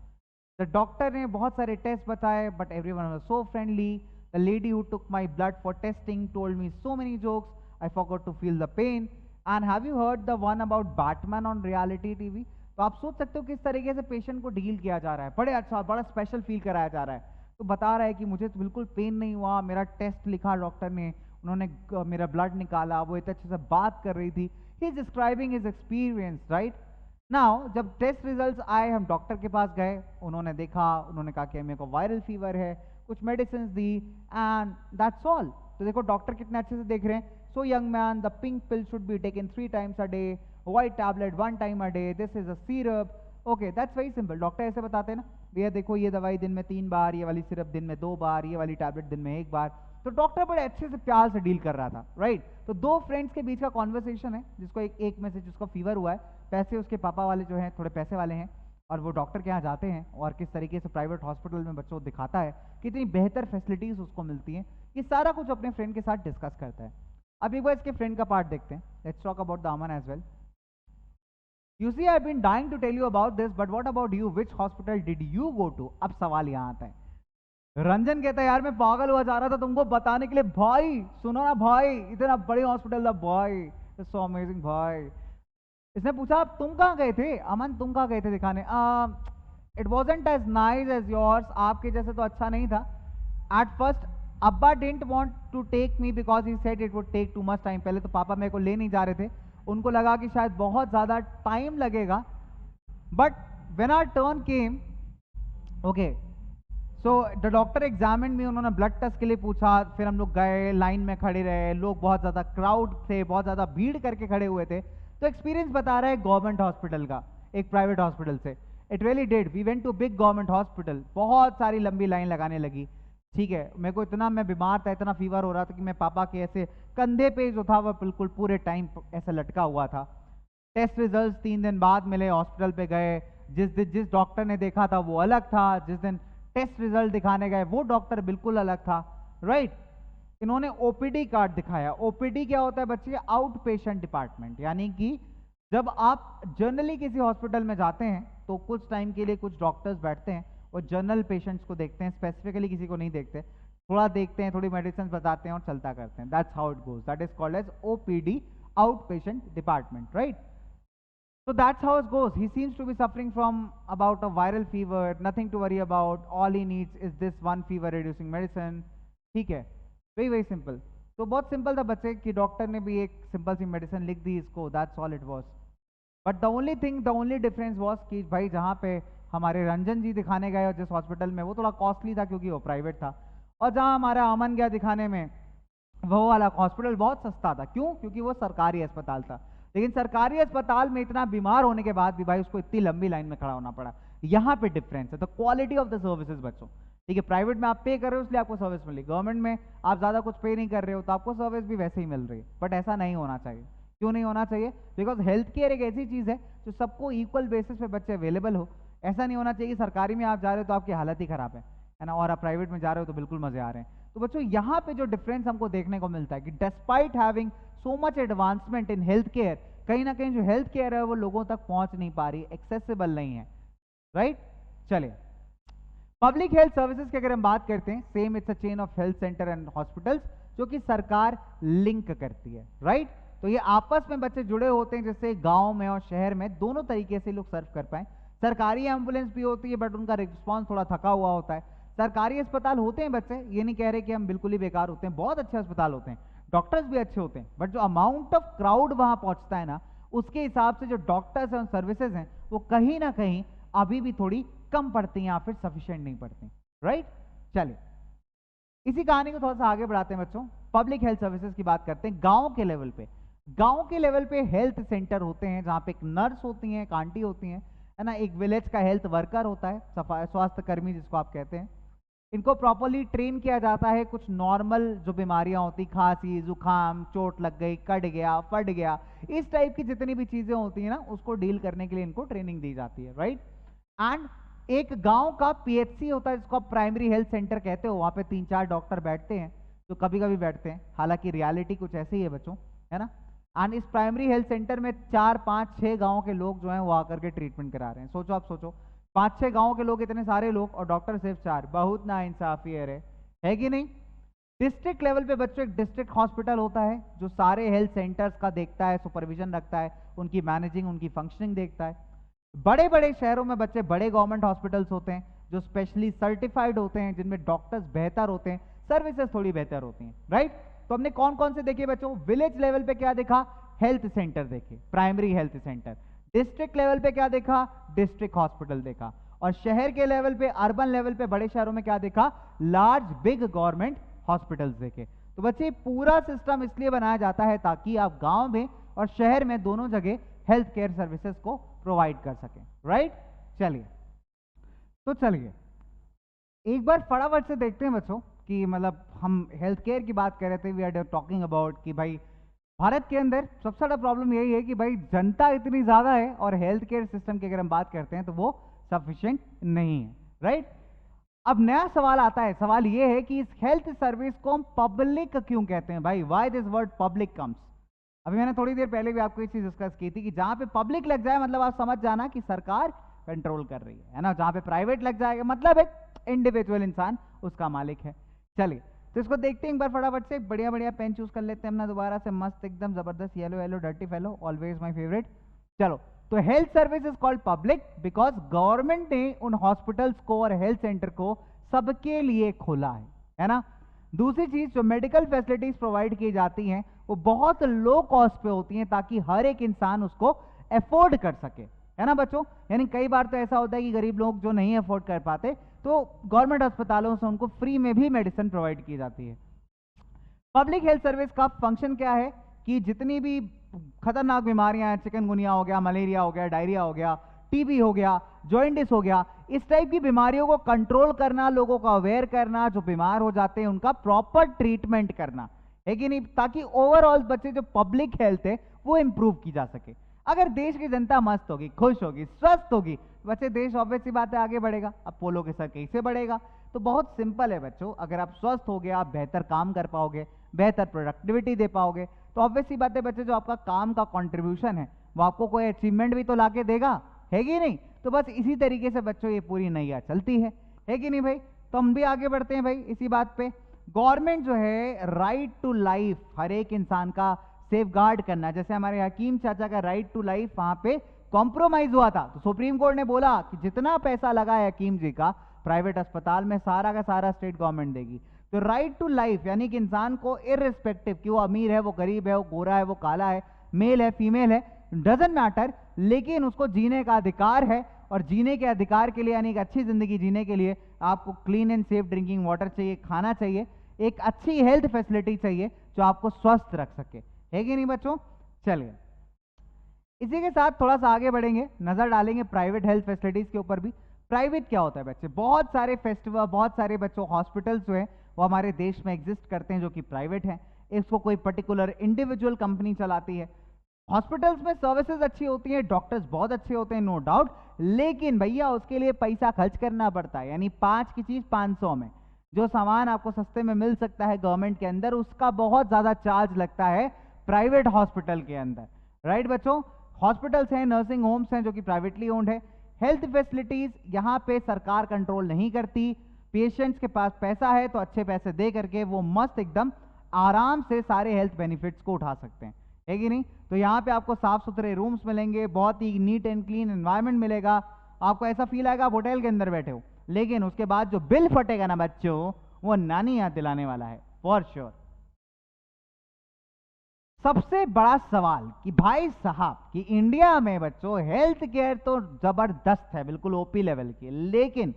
द डॉक्टर ने बहुत सारे टेस्ट बताए, but everyone was so friendly. The lady who took my blood for testing told me so many jokes, I forgot to feel the pain. And have you heard the one about Batman on reality TV? तो आप सोच सकते हो किस तरीके से patient को deal किया जा रहा है, बड़े अच्छा बड़ा स्पेशल फील कराया जा रहा है। तो बता रहा है कि मुझे तो बिल्कुल पेन नहीं हुआ, मेरा टेस्ट लिखा डॉक्टर ने, उन्होंने मेरा ब्लड निकाला, वो इतने अच्छे से बात कर रही थी। He is describing his experience, right. Now जब टेस्ट रिजल्ट्स आए, हम डॉक्टर के पास गए, उन्होंने देखा, उन्होंने कहा कि मेरे को वायरल फीवर है, कुछ medicine the, and that's all. तो देखो डॉक्टर कितने अच्छे से देख रहे हैं। So young man, the pink pill should be taken 3 times a day, white tablet 1 time a day, this is a syrup. Okay, that's very simple. Doctor ऐसे बताते हैं ना, भैया देखो ये दवाई दिन में 3 बार, ये वाली सिरप दिन में 2 बार, ये वाली टैबलेट दिन में 1 बार। तो डॉक्टर बड़े अच्छे से प्यार से डील कर रहा था, राइट। तो दो फ्रेंड्स के बीच का कॉन्वर्सेशन है, जिसको एक में से जिसको फीवर हुआ है, पैसे उसके पापा वाले जो हैं थोड़े पैसे वाले हैं, और वो डॉक्टर के यहाँ जाते हैं और किस तरीके से प्राइवेट हॉस्पिटल में बच्चों को दिखाता है कितनी बेहतर फैसिलिटीज़ उसको मिलती हैं, ये सारा कुछ अपने फ्रेंड के साथ डिस्कस करता है। अब एक बार इसके फ्रेंड का पार्ट देखते हैं। Let's talk about the amen as well. You see I been dying to tell you about this, but what about you, which hospital did you go to? अब सवाल यहाँ आता है। रंजन कहता है यार मैं पागल हुआ जा रहा था तुमको बताने के लिए, भाई सुनो ना भाई, इतना बड़ी हॉस्पिटल था भाई, सो अमेजिंग भाई। इसने पूछा आप तुम कहाँ गए थे अमन, तुम कहाँ गए थे दिखाने? It wasn't as nice as yours, आपके जैसे तो अच्छा नहीं था। एट फर्स्ट अब्बा didn't want to take me because he said it would take too much time. पहले तो पापा मेरे को ले नहीं जा रहे थे, उनको लगा कि शायद बहुत ज़्यादा टाइम लगेगा। But when our turn came, okay, so the doctor examine me, उन्होंने ब्लड टेस्ट के लिए पूछा, फिर हम लोग गए, लाइन में खड़े रहे, लोग बहुत ज़्यादा क्राउड थे, बहुत ज़्यादा भीड़ करके खड़े हुए थे। तो एक्सपीरियंस बता रहा है गवर्नमेंट हॉस्पिटल का एक प्राइवेट हॉस्पिटल से। It really did, we went to big government hospital, बहुत सारी लंबी लाइन लगाने लगी। ठीक है, मेरे को इतना, मैं बीमार था, इतना फीवर हो रहा था कि मैं पापा के ऐसे कंधे पे जो था वह बिल्कुल पूरे टाइम ऐसे लटका हुआ था। टेस्ट रिजल्ट 3 दिन बाद मिले, हॉस्पिटल पे गए, जिस डॉक्टर ने देखा था वो अलग था, जिस दिन टेस्ट रिजल्ट दिखाने गए वो डॉक्टर बिल्कुल अलग था, राइट। इन्होंने ओपीडी कार्ड दिखाया। ओपीडी क्या होता है बच्चे? आउट पेशेंट डिपार्टमेंट, यानी कि जब आप जनरली किसी हॉस्पिटल में जाते हैं तो कुछ टाइम के लिए कुछ डॉक्टर्स बैठते हैं और जनरल पेशेंट्स को देखते हैं, स्पेसिफिकली किसी को नहीं देखते, थोड़ा देखते हैं, थोड़ी मेडिसिन बताते हैं और चलता करते हैं। That's how it goes, that is called as OPD, out patient department, right. So that's how it goes. He seems to be suffering from about a viral fever, nothing to worry about. All he needs is this one fever reducing medicine. ठीक है, very very simple. तो बहुत simple था बच्चे कि doctor ने भी एक सिंपल सी मेडिसिन लिख दी इसको, that's all it was. But the only thing, the only difference was कि भाई जहाँ पे हमारे रंजन जी दिखाने गए और जिस हॉस्पिटल में, वो थोड़ा कॉस्टली था क्योंकि वो प्राइवेट था, और जहाँ हमारा अमन गया दिखाने में वो वाला हॉस्पिटल बहुत सस्ता था। क्यों? क्योंकि वो सरकारी अस्पताल था। लेकिन सरकारी अस्पताल में इतना बीमार होने के बाद भी भाई उसको इतनी लंबी लाइन में खड़ा होना पड़ा। यहाँ पे डिफरेंस है, the quality of the services बच्चों। ठीक है, प्राइवेट में आप पे कर रहे हो इसलिए आपको सर्विस मिली, गवर्नमेंट में आप ज़्यादा कुछ पे नहीं कर रहे हो तो आपको सर्विस भी वैसे ही मिल रही है। बट ऐसा नहीं होना चाहिए। क्यों नहीं होना चाहिए? बिकॉज हेल्थ केयर एक ऐसी चीज़ है जो सबको इक्वल बेसिस पे बच्चे अवेलेबल हो। ऐसा नहीं होना चाहिए कि सरकारी में आप जा रहे हो तो आपकी हालत ही खराब है ना, और आप प्राइवेट में जा रहे हो तो बिल्कुल मजे आ रहे हैं। तो बच्चों यहाँ पे जो डिफरेंस हमको देखने को मिलता है कि despite having so much advancement in health care, कहीं ना कहीं जो हेल्थ केयर है वो लोगों तक पहुंच नहीं पा रही, एक्सेसिबल नहीं है, राइट। चलिए, पब्लिक हेल्थ सर्विसेज की अगर हम बात करते हैं, same it's a chain of health centre and hospitals जो कि सरकार लिंक करती है, राइट। तो ये आपस में बच्चे जुड़े होते हैं, जैसे गांव में और शहर में दोनों तरीके से लोग सर्व कर पाए। सरकारी एम्बुलेंस भी होती है बट उनका रिस्पॉन्स थोड़ा थका हुआ होता है। सरकारी अस्पताल होते हैं बच्चे, ये नहीं कह रहे कि हम बिल्कुल ही बेकार होते हैं, बहुत अच्छे अस्पताल होते हैं, डॉक्टर्स भी अच्छे होते हैं, बट जो अमाउंट ऑफ क्राउड वहां पहुंचता है ना, उसके हिसाब से जो डॉक्टर्स और सर्विसेज हैं वो कहीं ना कहीं अभी भी थोड़ी कम पड़ती हैं या फिर सफिशिएंट नहीं पड़ती, राइट। चलिए, इसी कहानी को थोड़ा सा आगे बढ़ाते हैं बच्चों। पब्लिक हेल्थ सर्विसेज की बात करते हैं गांव के लेवल पे। गांव के लेवल पे हेल्थ सेंटर होते हैं जहां पे एक नर्स होती हैं, एक आंटी होती हैं, है ना, एक विलेज का हेल्थ वर्कर होता है, सफाई स्वास्थ्य कर्मी जिसको आप कहते हैं। इनको प्रॉपरली ट्रेन किया जाता है कुछ नॉर्मल जो बीमारियां होती, खांसी, जुकाम, चोट लग गई, कट गया, फट गया, इस टाइप की जितनी भी चीजें होती हैं ना, उसको डील करने के लिए इनको ट्रेनिंग दी जाती है, राइट। एंड एक गांव का पीएचसी होता है जिसको आप प्राइमरी हेल्थ सेंटर कहते हो, वहां पे 3-4 डॉक्टर बैठते हैं, जो कभी कभी बैठते हैं, हालांकि रियलिटी कुछ ऐसे ही है बच्चों, है ना। एंड इस प्राइमरी हेल्थ सेंटर में 4-5-6 गांव के लोग जो हैं वो आकर के ट्रीटमेंट करा रहे हैं। सोचो, आप सोचो, 5-6 गांव के लोग, इतने सारे लोग और डॉक्टर सिर्फ 4, बहुत ना इंसाफी है कि नहीं। डिस्ट्रिक्ट लेवल पे बच्चों एक डिस्ट्रिक्ट हॉस्पिटल होता है जो सारे हेल्थ सेंटर्स का देखता है, सुपरविजन रखता है, उनकी मैनेजिंग, उनकी फंक्शनिंग देखता है। बड़े बड़े शहरों में बच्चे बड़े गवर्नमेंट हॉस्पिटल्स होते हैं जो स्पेशली सर्टिफाइड होते हैं, जिनमें डॉक्टर्स बेहतर होते हैं, सर्विसेज थोड़ी बेहतर होती हैं, राइट। तो हमने कौन कौन से देखे बच्चों? विलेज लेवल पे क्या देखा? हेल्थ सेंटर देखे, primary health centre. District level पे क्या देखा? डिस्ट्रिक्ट हॉस्पिटल देखा। और शहर के लेवल पे, अर्बन लेवल पे, बड़े शहरों में क्या देखा? लार्ज बिग गवर्नमेंट हॉस्पिटल्स देखे। तो बच्चे पूरा सिस्टम इसलिए बनाया जाता है ताकि आप गांव में और शहर में दोनों जगह हेल्थ केयर सर्विसेज को प्रोवाइड कर सकें, राइट। चलिए, तो चलिए एक बार फटाफट से देखते हैं बच्चों कि मतलब हम हेल्थ केयर की बात कर रहे थे, वी आर टॉकिंग अबाउट कि भाई भारत के अंदर सबसे बड़ा प्रॉब्लम यही है कि भाई जनता इतनी ज़्यादा है और हेल्थ केयर सिस्टम की अगर हम बात करते हैं तो वो सफिशिएंट नहीं है, राइट। अब नया सवाल आता है, सवाल ये है कि इस हेल्थ सर्विस को हम पब्लिक क्यों कहते हैं भाई, why this word public comes. अभी मैंने थोड़ी देर पहले भी आपको ये चीज डिस्कस की थी कि जहां पे पब्लिक लग जाए मतलब आप समझ जाना कि सरकार कंट्रोल कर रही है ना, जहां पे प्राइवेट लग जाएगा मतलब एक इंडिविजुअल इंसान उसका मालिक है। चलिए तो इसको देखते हैं एक बार फटाफट से, बढ़िया बढ़िया पेन चूज कर लेते हैं अपना दोबारा से, मस्त एकदम जबरदस्त, yellow yellow dirty fellow, always my favourite. चलो, तो health service is called public because government ने उन हॉस्पिटल्स को और हेल्थ सेंटर को सबके लिए खोला है ना। दूसरी चीज, जो मेडिकल फैसिलिटीज प्रोवाइड की जाती हैं वो बहुत लो कॉस्ट पे होती हैं ताकि हर एक इंसान उसको अफोर्ड कर सके, है ना बच्चों। यानी कई बार तो ऐसा होता है कि गरीब लोग जो नहीं अफोर्ड कर पाते तो गवर्नमेंट अस्पतालों से उनको फ्री में भी मेडिसिन प्रोवाइड की जाती है। पब्लिक हेल्थ सर्विस का फंक्शन क्या है कि जितनी भी खतरनाक बीमारियां हैं, चिकनगुनिया हो गया, मलेरिया हो गया, डायरिया हो गया, टीबी हो गया, जॉइंटिस हो गया, इस टाइप की बीमारियों को कंट्रोल करना, लोगों को अवेयर करना, जो बीमार हो जाते हैं उनका प्रॉपर ट्रीटमेंट करना, है कि नहीं, ताकि ओवरऑल बच्चे जो पब्लिक हेल्थ है वो इंप्रूव की जा सके। अगर देश की जनता मस्त होगी, खुश होगी, स्वस्थ होगी, बच्चे देश ऑब्वियस सी बात है आगे बढ़ेगा। अब पोलो के सर कैसे बढ़ेगा, तो बहुत सिंपल है बच्चों, अगर आप स्वस्थ हो गए, आप बेहतर काम कर पाओगे, बेहतर प्रोडक्टिविटी दे पाओगे, तो ऑब्वियस सी बात है बच्चे जो आपका काम का कंट्रीब्यूशन है वो आपको कोई अचीवमेंट भी तो लाके देगा, है कि नहीं। तो बस इसी तरीके से बच्चों ये पूरी नैया चलती है कि नहीं भाई। तो हम भी आगे बढ़ते हैं भाई इसी बात पे। गवर्नमेंट जो है राइट टू लाइफ, हर एक इंसान का सेफ गार्ड करना, जैसे हमारे हकीम चाचा का राइट टू लाइफ वहां पे कॉम्प्रोमाइज हुआ था, तो सुप्रीम कोर्ट ने बोला कि जितना पैसा लगा है हकीम जी का प्राइवेट अस्पताल में सारा का सारा स्टेट गवर्नमेंट देगी। तो राइट टू लाइफ यानी कि इंसान को इररिस्पेक्टिव कि वो अमीर है, वो गरीब है, वो गोरा है, वो काला है, मेल है, फीमेल है, डजंट मैटर, लेकिन उसको जीने का अधिकार है। और जीने के अधिकार के लिए यानी एक अच्छी जिंदगी जीने के लिए आपको clean and safe drinking water चाहिए, खाना चाहिए, एक अच्छी हेल्थ फैसिलिटी चाहिए जो आपको स्वस्थ रख सके, है कि नहीं बच्चों। चलिए इसी के साथ थोड़ा सा आगे बढ़ेंगे, नजर डालेंगे प्राइवेट हेल्थ फैसिलिटीज के ऊपर भी। प्राइवेट क्या होता है बच्चे, बहुत सारे फेस्टिवल, बहुत सारे बच्चों हॉस्पिटल्स जो है वो हमारे देश में एग्जिस्ट करते हैं जो कि प्राइवेट हैं। इसको कोई पर्टिकुलर इंडिविजुअल कंपनी चलाती है। हॉस्पिटल्स में सर्विसेज अच्छी होती हैं, डॉक्टर्स बहुत अच्छे होते हैं, नो डाउट, लेकिन भैया उसके लिए पैसा खर्च करना पड़ता है। यानी 5 की चीज 500 में, जो सामान आपको सस्ते में मिल सकता है गवर्नमेंट के अंदर, उसका बहुत ज्यादा चार्ज लगता है प्राइवेट हॉस्पिटल के अंदर, राइट बच्चों। हॉस्पिटल्स हैं, नर्सिंग होम्स हैं जो कि प्राइवेटली ओन्ड है। हेल्थ फैसिलिटीज यहाँ पे सरकार कंट्रोल नहीं करती, पेशेंट्स के पास पैसा है तो अच्छे पैसे दे करके वो मस्त एकदम आराम से सारे हेल्थ बेनिफिट्स को उठा सकते हैं, है कि नहीं। तो यहाँ पे आपको साफ सुथरे रूम्स मिलेंगे, बहुत ही नीट एंड क्लीन एनवायरनमेंट मिलेगा, आपको ऐसा फील आएगा आप होटल के अंदर बैठे हो। लेकिन उसके बाद जो बिल फटेगा ना बच्चों, वो नानी याद दिलाने वाला है फॉर श्योर। सबसे बड़ा सवाल कि भाई साहब कि इंडिया में बच्चों हेल्थ केयर तो जबरदस्त है, बिल्कुल ओपी लेवल की, लेकिन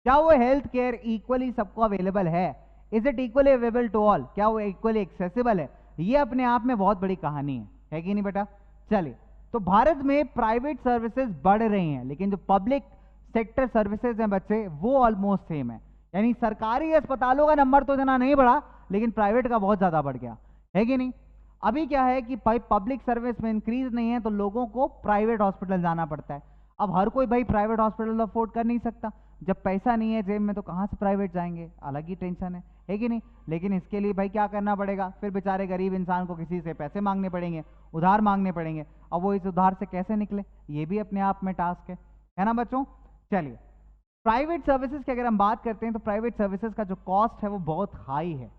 क्या वो हेल्थ केयर इक्वली सबको अवेलेबल है, is it equally available to all, क्या वो इक्वली एक्सेसिबल है, ये अपने आप में बहुत बड़ी कहानी है कि नहीं बेटा। चलिए, तो भारत में प्राइवेट सर्विसेज बढ़ रही हैं लेकिन जो पब्लिक सेक्टर सर्विसेज हैं बच्चे वो ऑलमोस्ट सेम है। यानी सरकारी अस्पतालों का नंबर तो इतना नहीं बढ़ा लेकिन प्राइवेट का बहुत ज्यादा बढ़ गया, है कि नहीं। अभी क्या है कि पब्लिक सर्विस में इंक्रीज नहीं है तो लोगों को प्राइवेट हॉस्पिटल जाना पड़ता है। अब हर कोई भाई प्राइवेट हॉस्पिटल अफोर्ड कर नहीं सकता, जब पैसा नहीं है जेब में तो कहां से प्राइवेट जाएंगे, अलग ही टेंशन है कि नहीं। लेकिन इसके लिए भाई क्या करना पड़ेगा, फिर बेचारे गरीब इंसान को किसी से पैसे मांगने पड़ेंगे, उधार मांगने पड़ेंगे। अब वो इस उधार से कैसे निकले, ये भी अपने आप में टास्क है ना बच्चों। चलिए, प्राइवेट सर्विसेज की अगर हम बात करते हैं तो प्राइवेट सर्विसेज का जो कॉस्ट है वो बहुत हाई है।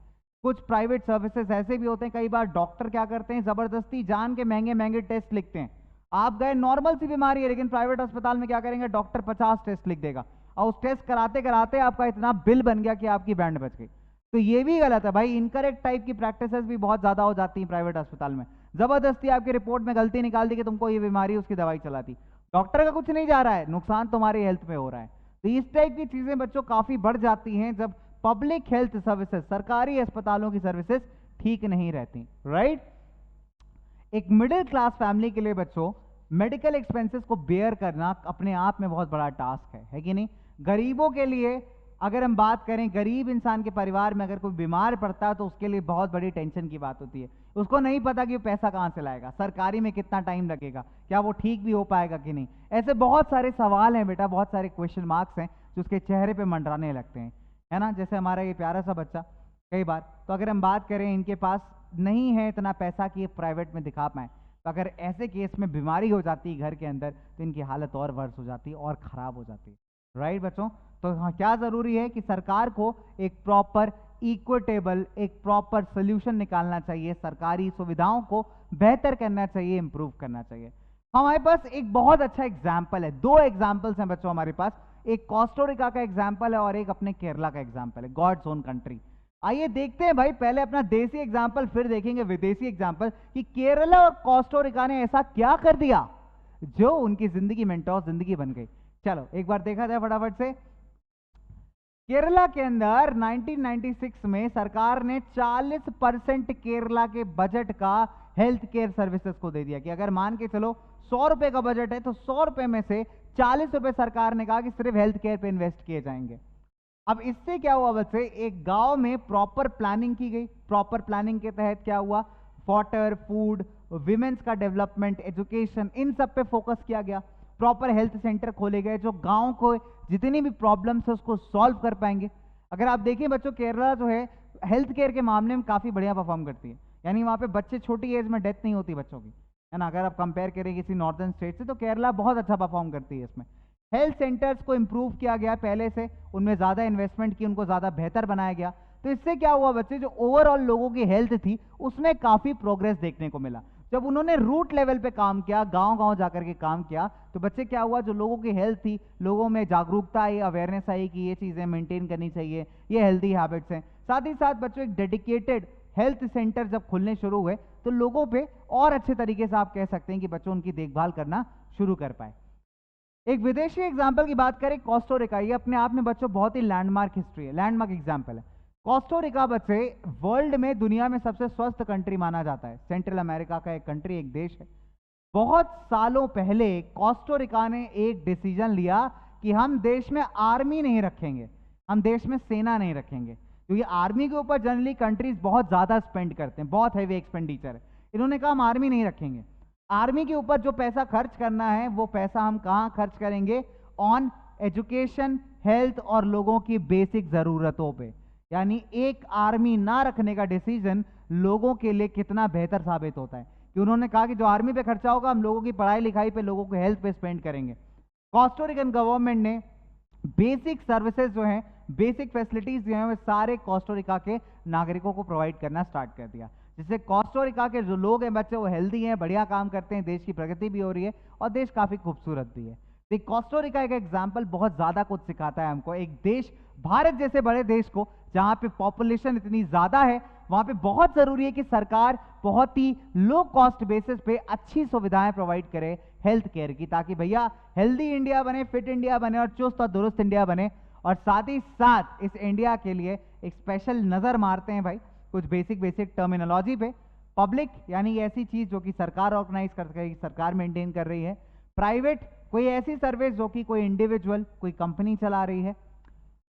कुछ प्राइवेट सर्विसेज ऐसे भी होते हैं, कई बार डॉक्टर क्या करते हैं जबरदस्ती जान के महंगे महंगे टेस्ट लिखते हैं। आप गए नॉर्मल सी बीमारी है लेकिन प्राइवेट अस्पताल में क्या करेंगे, डॉक्टर 50 टेस्ट लिख देगा और उस टेस्ट कराते कराते आपका इतना बिल बन गया कि आपकी बैंड बच गई। तो ये भी गलत है भाई, इनकरेक्ट टाइप की प्रैक्टिसेस भी बहुत ज्यादा हो जाती हैं प्राइवेट अस्पताल में। जबरदस्ती आपकी रिपोर्ट में गलती निकाल दी कि तुमको ये बीमारी, उसकी दवाई चलाती, डॉक्टर का कुछ नहीं जा रहा है, नुकसान तुम्हारी हेल्थ में हो रहा है। तो इस टाइप की चीजें बच्चों काफी बढ़ जाती हैं जब पब्लिक हेल्थ सर्विसेज, सरकारी अस्पतालों की सर्विसेज ठीक नहीं रहती, राइट। एक मिडिल क्लास फैमिली के लिए बच्चों मेडिकल एक्सपेंसेस को बेयर करना अपने आप में बहुत बड़ा टास्क है कि नहीं। गरीबों के लिए अगर हम बात करें, गरीब इंसान के परिवार में अगर कोई बीमार पड़ता है तो उसके लिए बहुत बड़ी टेंशन की बात होती है। उसको नहीं पता कि वो पैसा कहां से लाएगा, सरकारी में कितना टाइम लगेगा, क्या वो ठीक भी हो पाएगा कि नहीं। ऐसे बहुत सारे सवाल हैं बेटा, बहुत सारे क्वेश्चन मार्क्स हैं जो उसके चेहरे पे मंडराने लगते हैं, है ना। जैसे हमारा ये प्यारा सा बच्चा कई बार, तो अगर हम बात करें इनके पास नहीं है इतना पैसा कि ये प्राइवेट में दिखा पाएँ, तो अगर ऐसे केस में बीमारी हो जाती है घर के अंदर, तो इनकी हालत और वर्स हो जाती है और ख़राब हो जाती है, राइट बच्चों। तो हाँ, क्या ज़रूरी है कि सरकार को एक प्रॉपर इक्विटेबल, एक प्रॉपर सोल्यूशन निकालना चाहिए, सरकारी सुविधाओं को बेहतर करना चाहिए, इंप्रूव करना चाहिए। हमारे पास एक बहुत अच्छा एग्जाम्पल है, दो एग्जाम्पल्स हैं बच्चों हमारे पास, एक कोस्टोरिका का एग्जाम्पल है और एक अपने केरला का एग्जाम्पल है, गॉड्स ओन कंट्री। आइए देखते हैं भाई, पहले अपना देसी एग्जाम्पल, फिर देखेंगे विदेशी एग्जाम्पल कि केरला और कोस्टोरिका ने ऐसा क्या कर दिया जो उनकी जिंदगी मेंटोस जिंदगी बन गई। चलो एक बार देखा जाए फटाफट से। केरला के अंदर 1996 में सरकार ने 40% केरला के बजट का हेल्थ केयर सर्विसेज को दे दिया कि अगर मान के चलो 100 रुपए का बजट है तो 100 रुपए में से 40 रुपए सरकार ने कहा कि सिर्फ हेल्थ केयर पे इन्वेस्ट किए जाएंगे। अब इससे क्या हुआ बच्चे, एक गांव में प्रॉपर प्लानिंग की गई। प्रॉपर प्लानिंग के तहत क्या हुआ, वाटर, फूड, विमेंस का डेवलपमेंट, एजुकेशन, इन सब पे फोकस किया गया। प्रॉपर हेल्थ सेंटर खोले गए जो गांव को जितनी भी प्रॉब्लम्स है उसको सॉल्व कर पाएंगे। अगर आप देखिए बच्चों, केरला जो है हेल्थ केयर के मामले में काफ़ी बढ़िया परफॉर्म करती है, यानी वहाँ पे बच्चे छोटी एज में डेथ नहीं होती बच्चों की, है ना। अगर आप कंपेयर करें किसी नॉर्दर्न स्टेट से, तो केरला बहुत अच्छा परफॉर्म करती है इसमें। हेल्थ सेंटर्स को इंप्रूव किया गया पहले से, उनमें ज़्यादा इन्वेस्टमेंट की, उनको ज़्यादा बेहतर बनाया गया। तो इससे क्या हुआ बच्चे, जो ओवरऑल लोगों की हेल्थ थी उसमें काफ़ी प्रोग्रेस देखने को मिला। जब उन्होंने रूट लेवल पे काम किया, गांव-गांव जाकर के काम किया, तो बच्चे क्या हुआ, जो लोगों की हेल्थ थी, लोगों में जागरूकता आई, अवेयरनेस आई कि ये चीज़ें मेंटेन करनी चाहिए, ये हेल्दी हैबिट्स हैं। साथ ही साथ बच्चों एक डेडिकेटेड हेल्थ सेंटर जब खुलने शुरू हुए, तो लोगों पे और अच्छे तरीके से आप कह सकते हैं कि बच्चों उनकी देखभाल करना शुरू कर पाए। एक विदेशी एग्जाम्पल की बात करें, कोस्टोरिका, ये अपने आप में बच्चों बहुत ही लैंडमार्क हिस्ट्री है, लैंडमार्क एग्जाम्पल है। कोस्टोरिका बच्चे वर्ल्ड में दुनिया में सबसे स्वस्थ कंट्री माना जाता है, सेंट्रल अमेरिका का एक कंट्री, एक देश है। बहुत सालों पहले कोस्टोरिका ने एक डिसीजन लिया कि हम देश में आर्मी नहीं रखेंगे, हम देश में सेना नहीं रखेंगे, क्योंकि आर्मी के ऊपर जनरली कंट्रीज बहुत ज़्यादा स्पेंड करते हैं, बहुत हैवी एक्सपेंडिचर है। इन्होंने कहा हम आर्मी नहीं रखेंगे, आर्मी के ऊपर जो पैसा खर्च करना है वो पैसा हम कहाँ खर्च करेंगे, ऑन एजुकेशन, हेल्थ और लोगों की बेसिक ज़रूरतों पे। यानी एक आर्मी ना रखने का डिसीजन लोगों के लिए कितना बेहतर साबित होता है कि उन्होंने कहा कि जो आर्मी पे खर्चा होगा हम लोगों की पढ़ाई लिखाई पे, लोगों के हेल्थ पे स्पेंड करेंगे। कोस्टोरिकन गवर्नमेंट ने बेसिक सर्विसेज जो हैं, बेसिक फैसिलिटीज जो हैं, वो सारे कोस्टोरिका के नागरिकों को प्रोवाइड करना स्टार्ट कर दिया, जिससे कोस्टोरिका के जो लोग हैं बच्चे वो हेल्दी हैं, बढ़िया काम करते हैं, देश की प्रगति भी हो रही है और देश काफ़ी खूबसूरत भी है। तो कोस्टोरिका एक एग्जाम्पल बहुत ज़्यादा कुछ सिखाता है हमको। एक देश, भारत जैसे बड़े देश को, जहाँ पे पॉपुलेशन इतनी ज़्यादा है, वहाँ पे बहुत ज़रूरी है कि सरकार बहुत ही लो कॉस्ट बेसिस पे अच्छी सुविधाएं प्रोवाइड करे हेल्थ केयर की, ताकि भैया हेल्दी इंडिया बने, फिट इंडिया बने और चुस्त और दुरुस्त इंडिया बने। और साथ ही साथ इस इंडिया के लिए एक स्पेशल नज़र मारते हैं भाई कुछ बेसिक टर्मिनोलॉजी पे। पब्लिक यानी ऐसी चीज़ जो कि सरकार ऑर्गेनाइज कर रही, सरकार मेंटेन कर रही है। प्राइवेट कोई ऐसी सर्विस जो कि कोई इंडिविजुअल, कोई कंपनी चला रही है।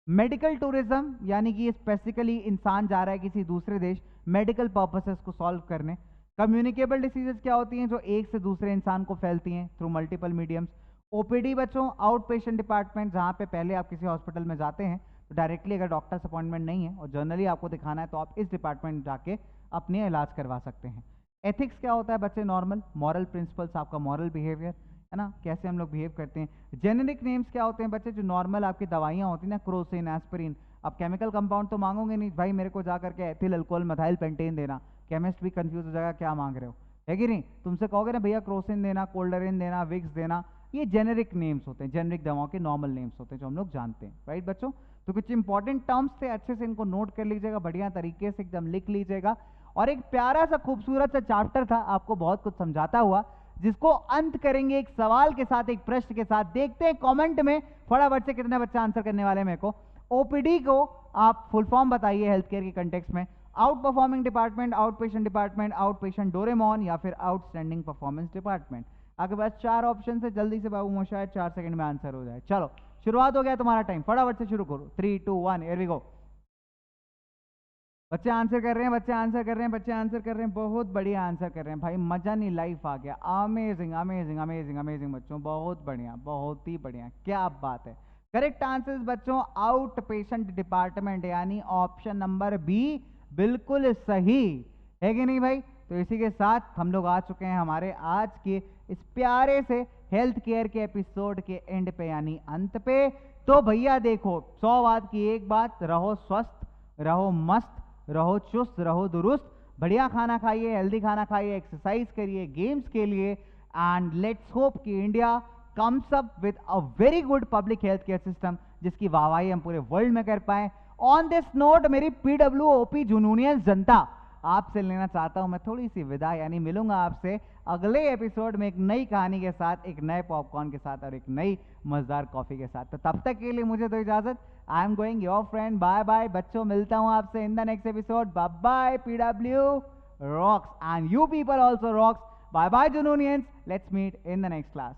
मेडिकल टूरिज्म यानी कि स्पेसिफिकली इंसान जा रहा है किसी दूसरे देश मेडिकल पर्पसेस को सॉल्व करने। कम्युनिकेबल डिसीजेस क्या होती हैं, जो एक से दूसरे इंसान को फैलती हैं थ्रू मल्टीपल मीडियम्स। ओपीडी बच्चों आउट पेशेंट डिपार्टमेंट, जहाँ पे पहले आप किसी हॉस्पिटल में जाते हैं तो डायरेक्टली अगर डॉक्टर से अपॉइंटमेंट नहीं है और जनरली आपको दिखाना है तो आप इस डिपार्टमेंट में जाके अपने इलाज करवा सकते हैं। एथिक्स क्या होता है बच्चे, नॉर्मल मॉरल प्रिंसिपल्स, आपका मॉरल बिहेवियर है ना, कैसे हम लोग बिहेव करते हैं। जेनेरिक नेम्स क्या होते हैं बच्चे, जो नॉर्मल आपकी दवाइयाँ होती हैं ना, क्रोसिन, एस्पिरिन। अब केमिकल कंपाउंड तो मांगोगे नहीं भाई, मेरे को जा करके एथिल अल्कोहल मिथाइल पेंटेन देना, केमिस्ट भी कंफ्यूज हो जाएगा क्या मांग रहे हो, है कि नहीं। तुमसे कहोगे ना भैया क्रोसिन देना, कोल्डरिन देना, विक्स देना, ये जेनेरिक नेम्स होते हैं, जेनेरिक दवाओं के नॉर्मल नेम्स होते हैं जो हम लोग जानते हैं, राइट बच्चों। तो कुछ इंपॉर्टेंट टर्म्स थे, अच्छे से इनको नोट कर लीजिएगा, बढ़िया तरीके से एकदम लिख लीजिएगा। और एक प्यारा सा खूबसूरत सा चैप्टर था, आपको बहुत कुछ समझाता हुआ, जिसको अंत करेंगे एक सवाल के साथ, एक प्रश्न के साथ। देखते हैं कमेंट में फटाफट से कितने बच्चे आंसर करने वाले हैं मेरे को। ओपीडी को आप फुल फॉर्म बताइए हेल्थ केयर के कंटेक्स्ट में। Out performing department, out patient department, out patient Doraemon या फिर आउटस्टैंडिंग परफॉर्मेंस डिपार्टमेंट। आपके पास 4 ऑप्शन है, जल्दी से बाबू शायद 4 सेकंड में आंसर हो जाए। चलो शुरुआत हो गया तुम्हारा टाइम, फटाफट से शुरू करो। 3 2 1 हियर वी गो। बच्चे आंसर कर रहे हैं, बच्चे आंसर कर रहे हैं, बच्चे आंसर कर रहे हैं, बहुत बढ़िया आंसर कर रहे हैं भाई, मजा नहीं, लाइफ आ गया। अमेजिंग अमेजिंग अमेजिंग अमेजिंग बच्चों, बहुत बढ़िया, बहुत ही बढ़िया, क्या बात है। करेक्ट आंसर बच्चों आउट पेशेंट डिपार्टमेंट, यानी ऑप्शन नंबर बी बिल्कुल सही है कि नहीं भाई। तो इसी के साथ हम लोग आ चुके हैं हमारे आज के इस प्यारे से हेल्थ केयर के एपिसोड के एंड पे, यानी अंत पे। तो भैया देखो 100 बात की एक बात, रहो स्वस्थ, रहो मस्त, रहो चुस्त, रहो दुरुस्त, बढ़िया खाना खाइए, हेल्दी खाना खाइए, एक्सरसाइज करिए, गेम्स के लिए, एंड लेट्स होप कि India comes up with a very good public health care system, जिसकी वाहवाही हम पूरे वर्ल्ड में कर पाए। ऑन दिस नोट मेरी PWOP जुनूनियन जनता आपसे लेना चाहता हूं मैं थोड़ी सी विदा, यानी मिलूंगा आपसे अगले एपिसोड में एक नई कहानी के साथ, एक नए पॉपकॉर्न के साथ और एक नई मजेदार कॉफी के साथ। तो तब तक के लिए मुझे दो इजाजत। I am going your friend, bye bye बच्चों, मिलता हूं आपसे in the next episode. Bye bye PW rocks and you people also rocks. Bye bye Jununians, let's meet in the next class.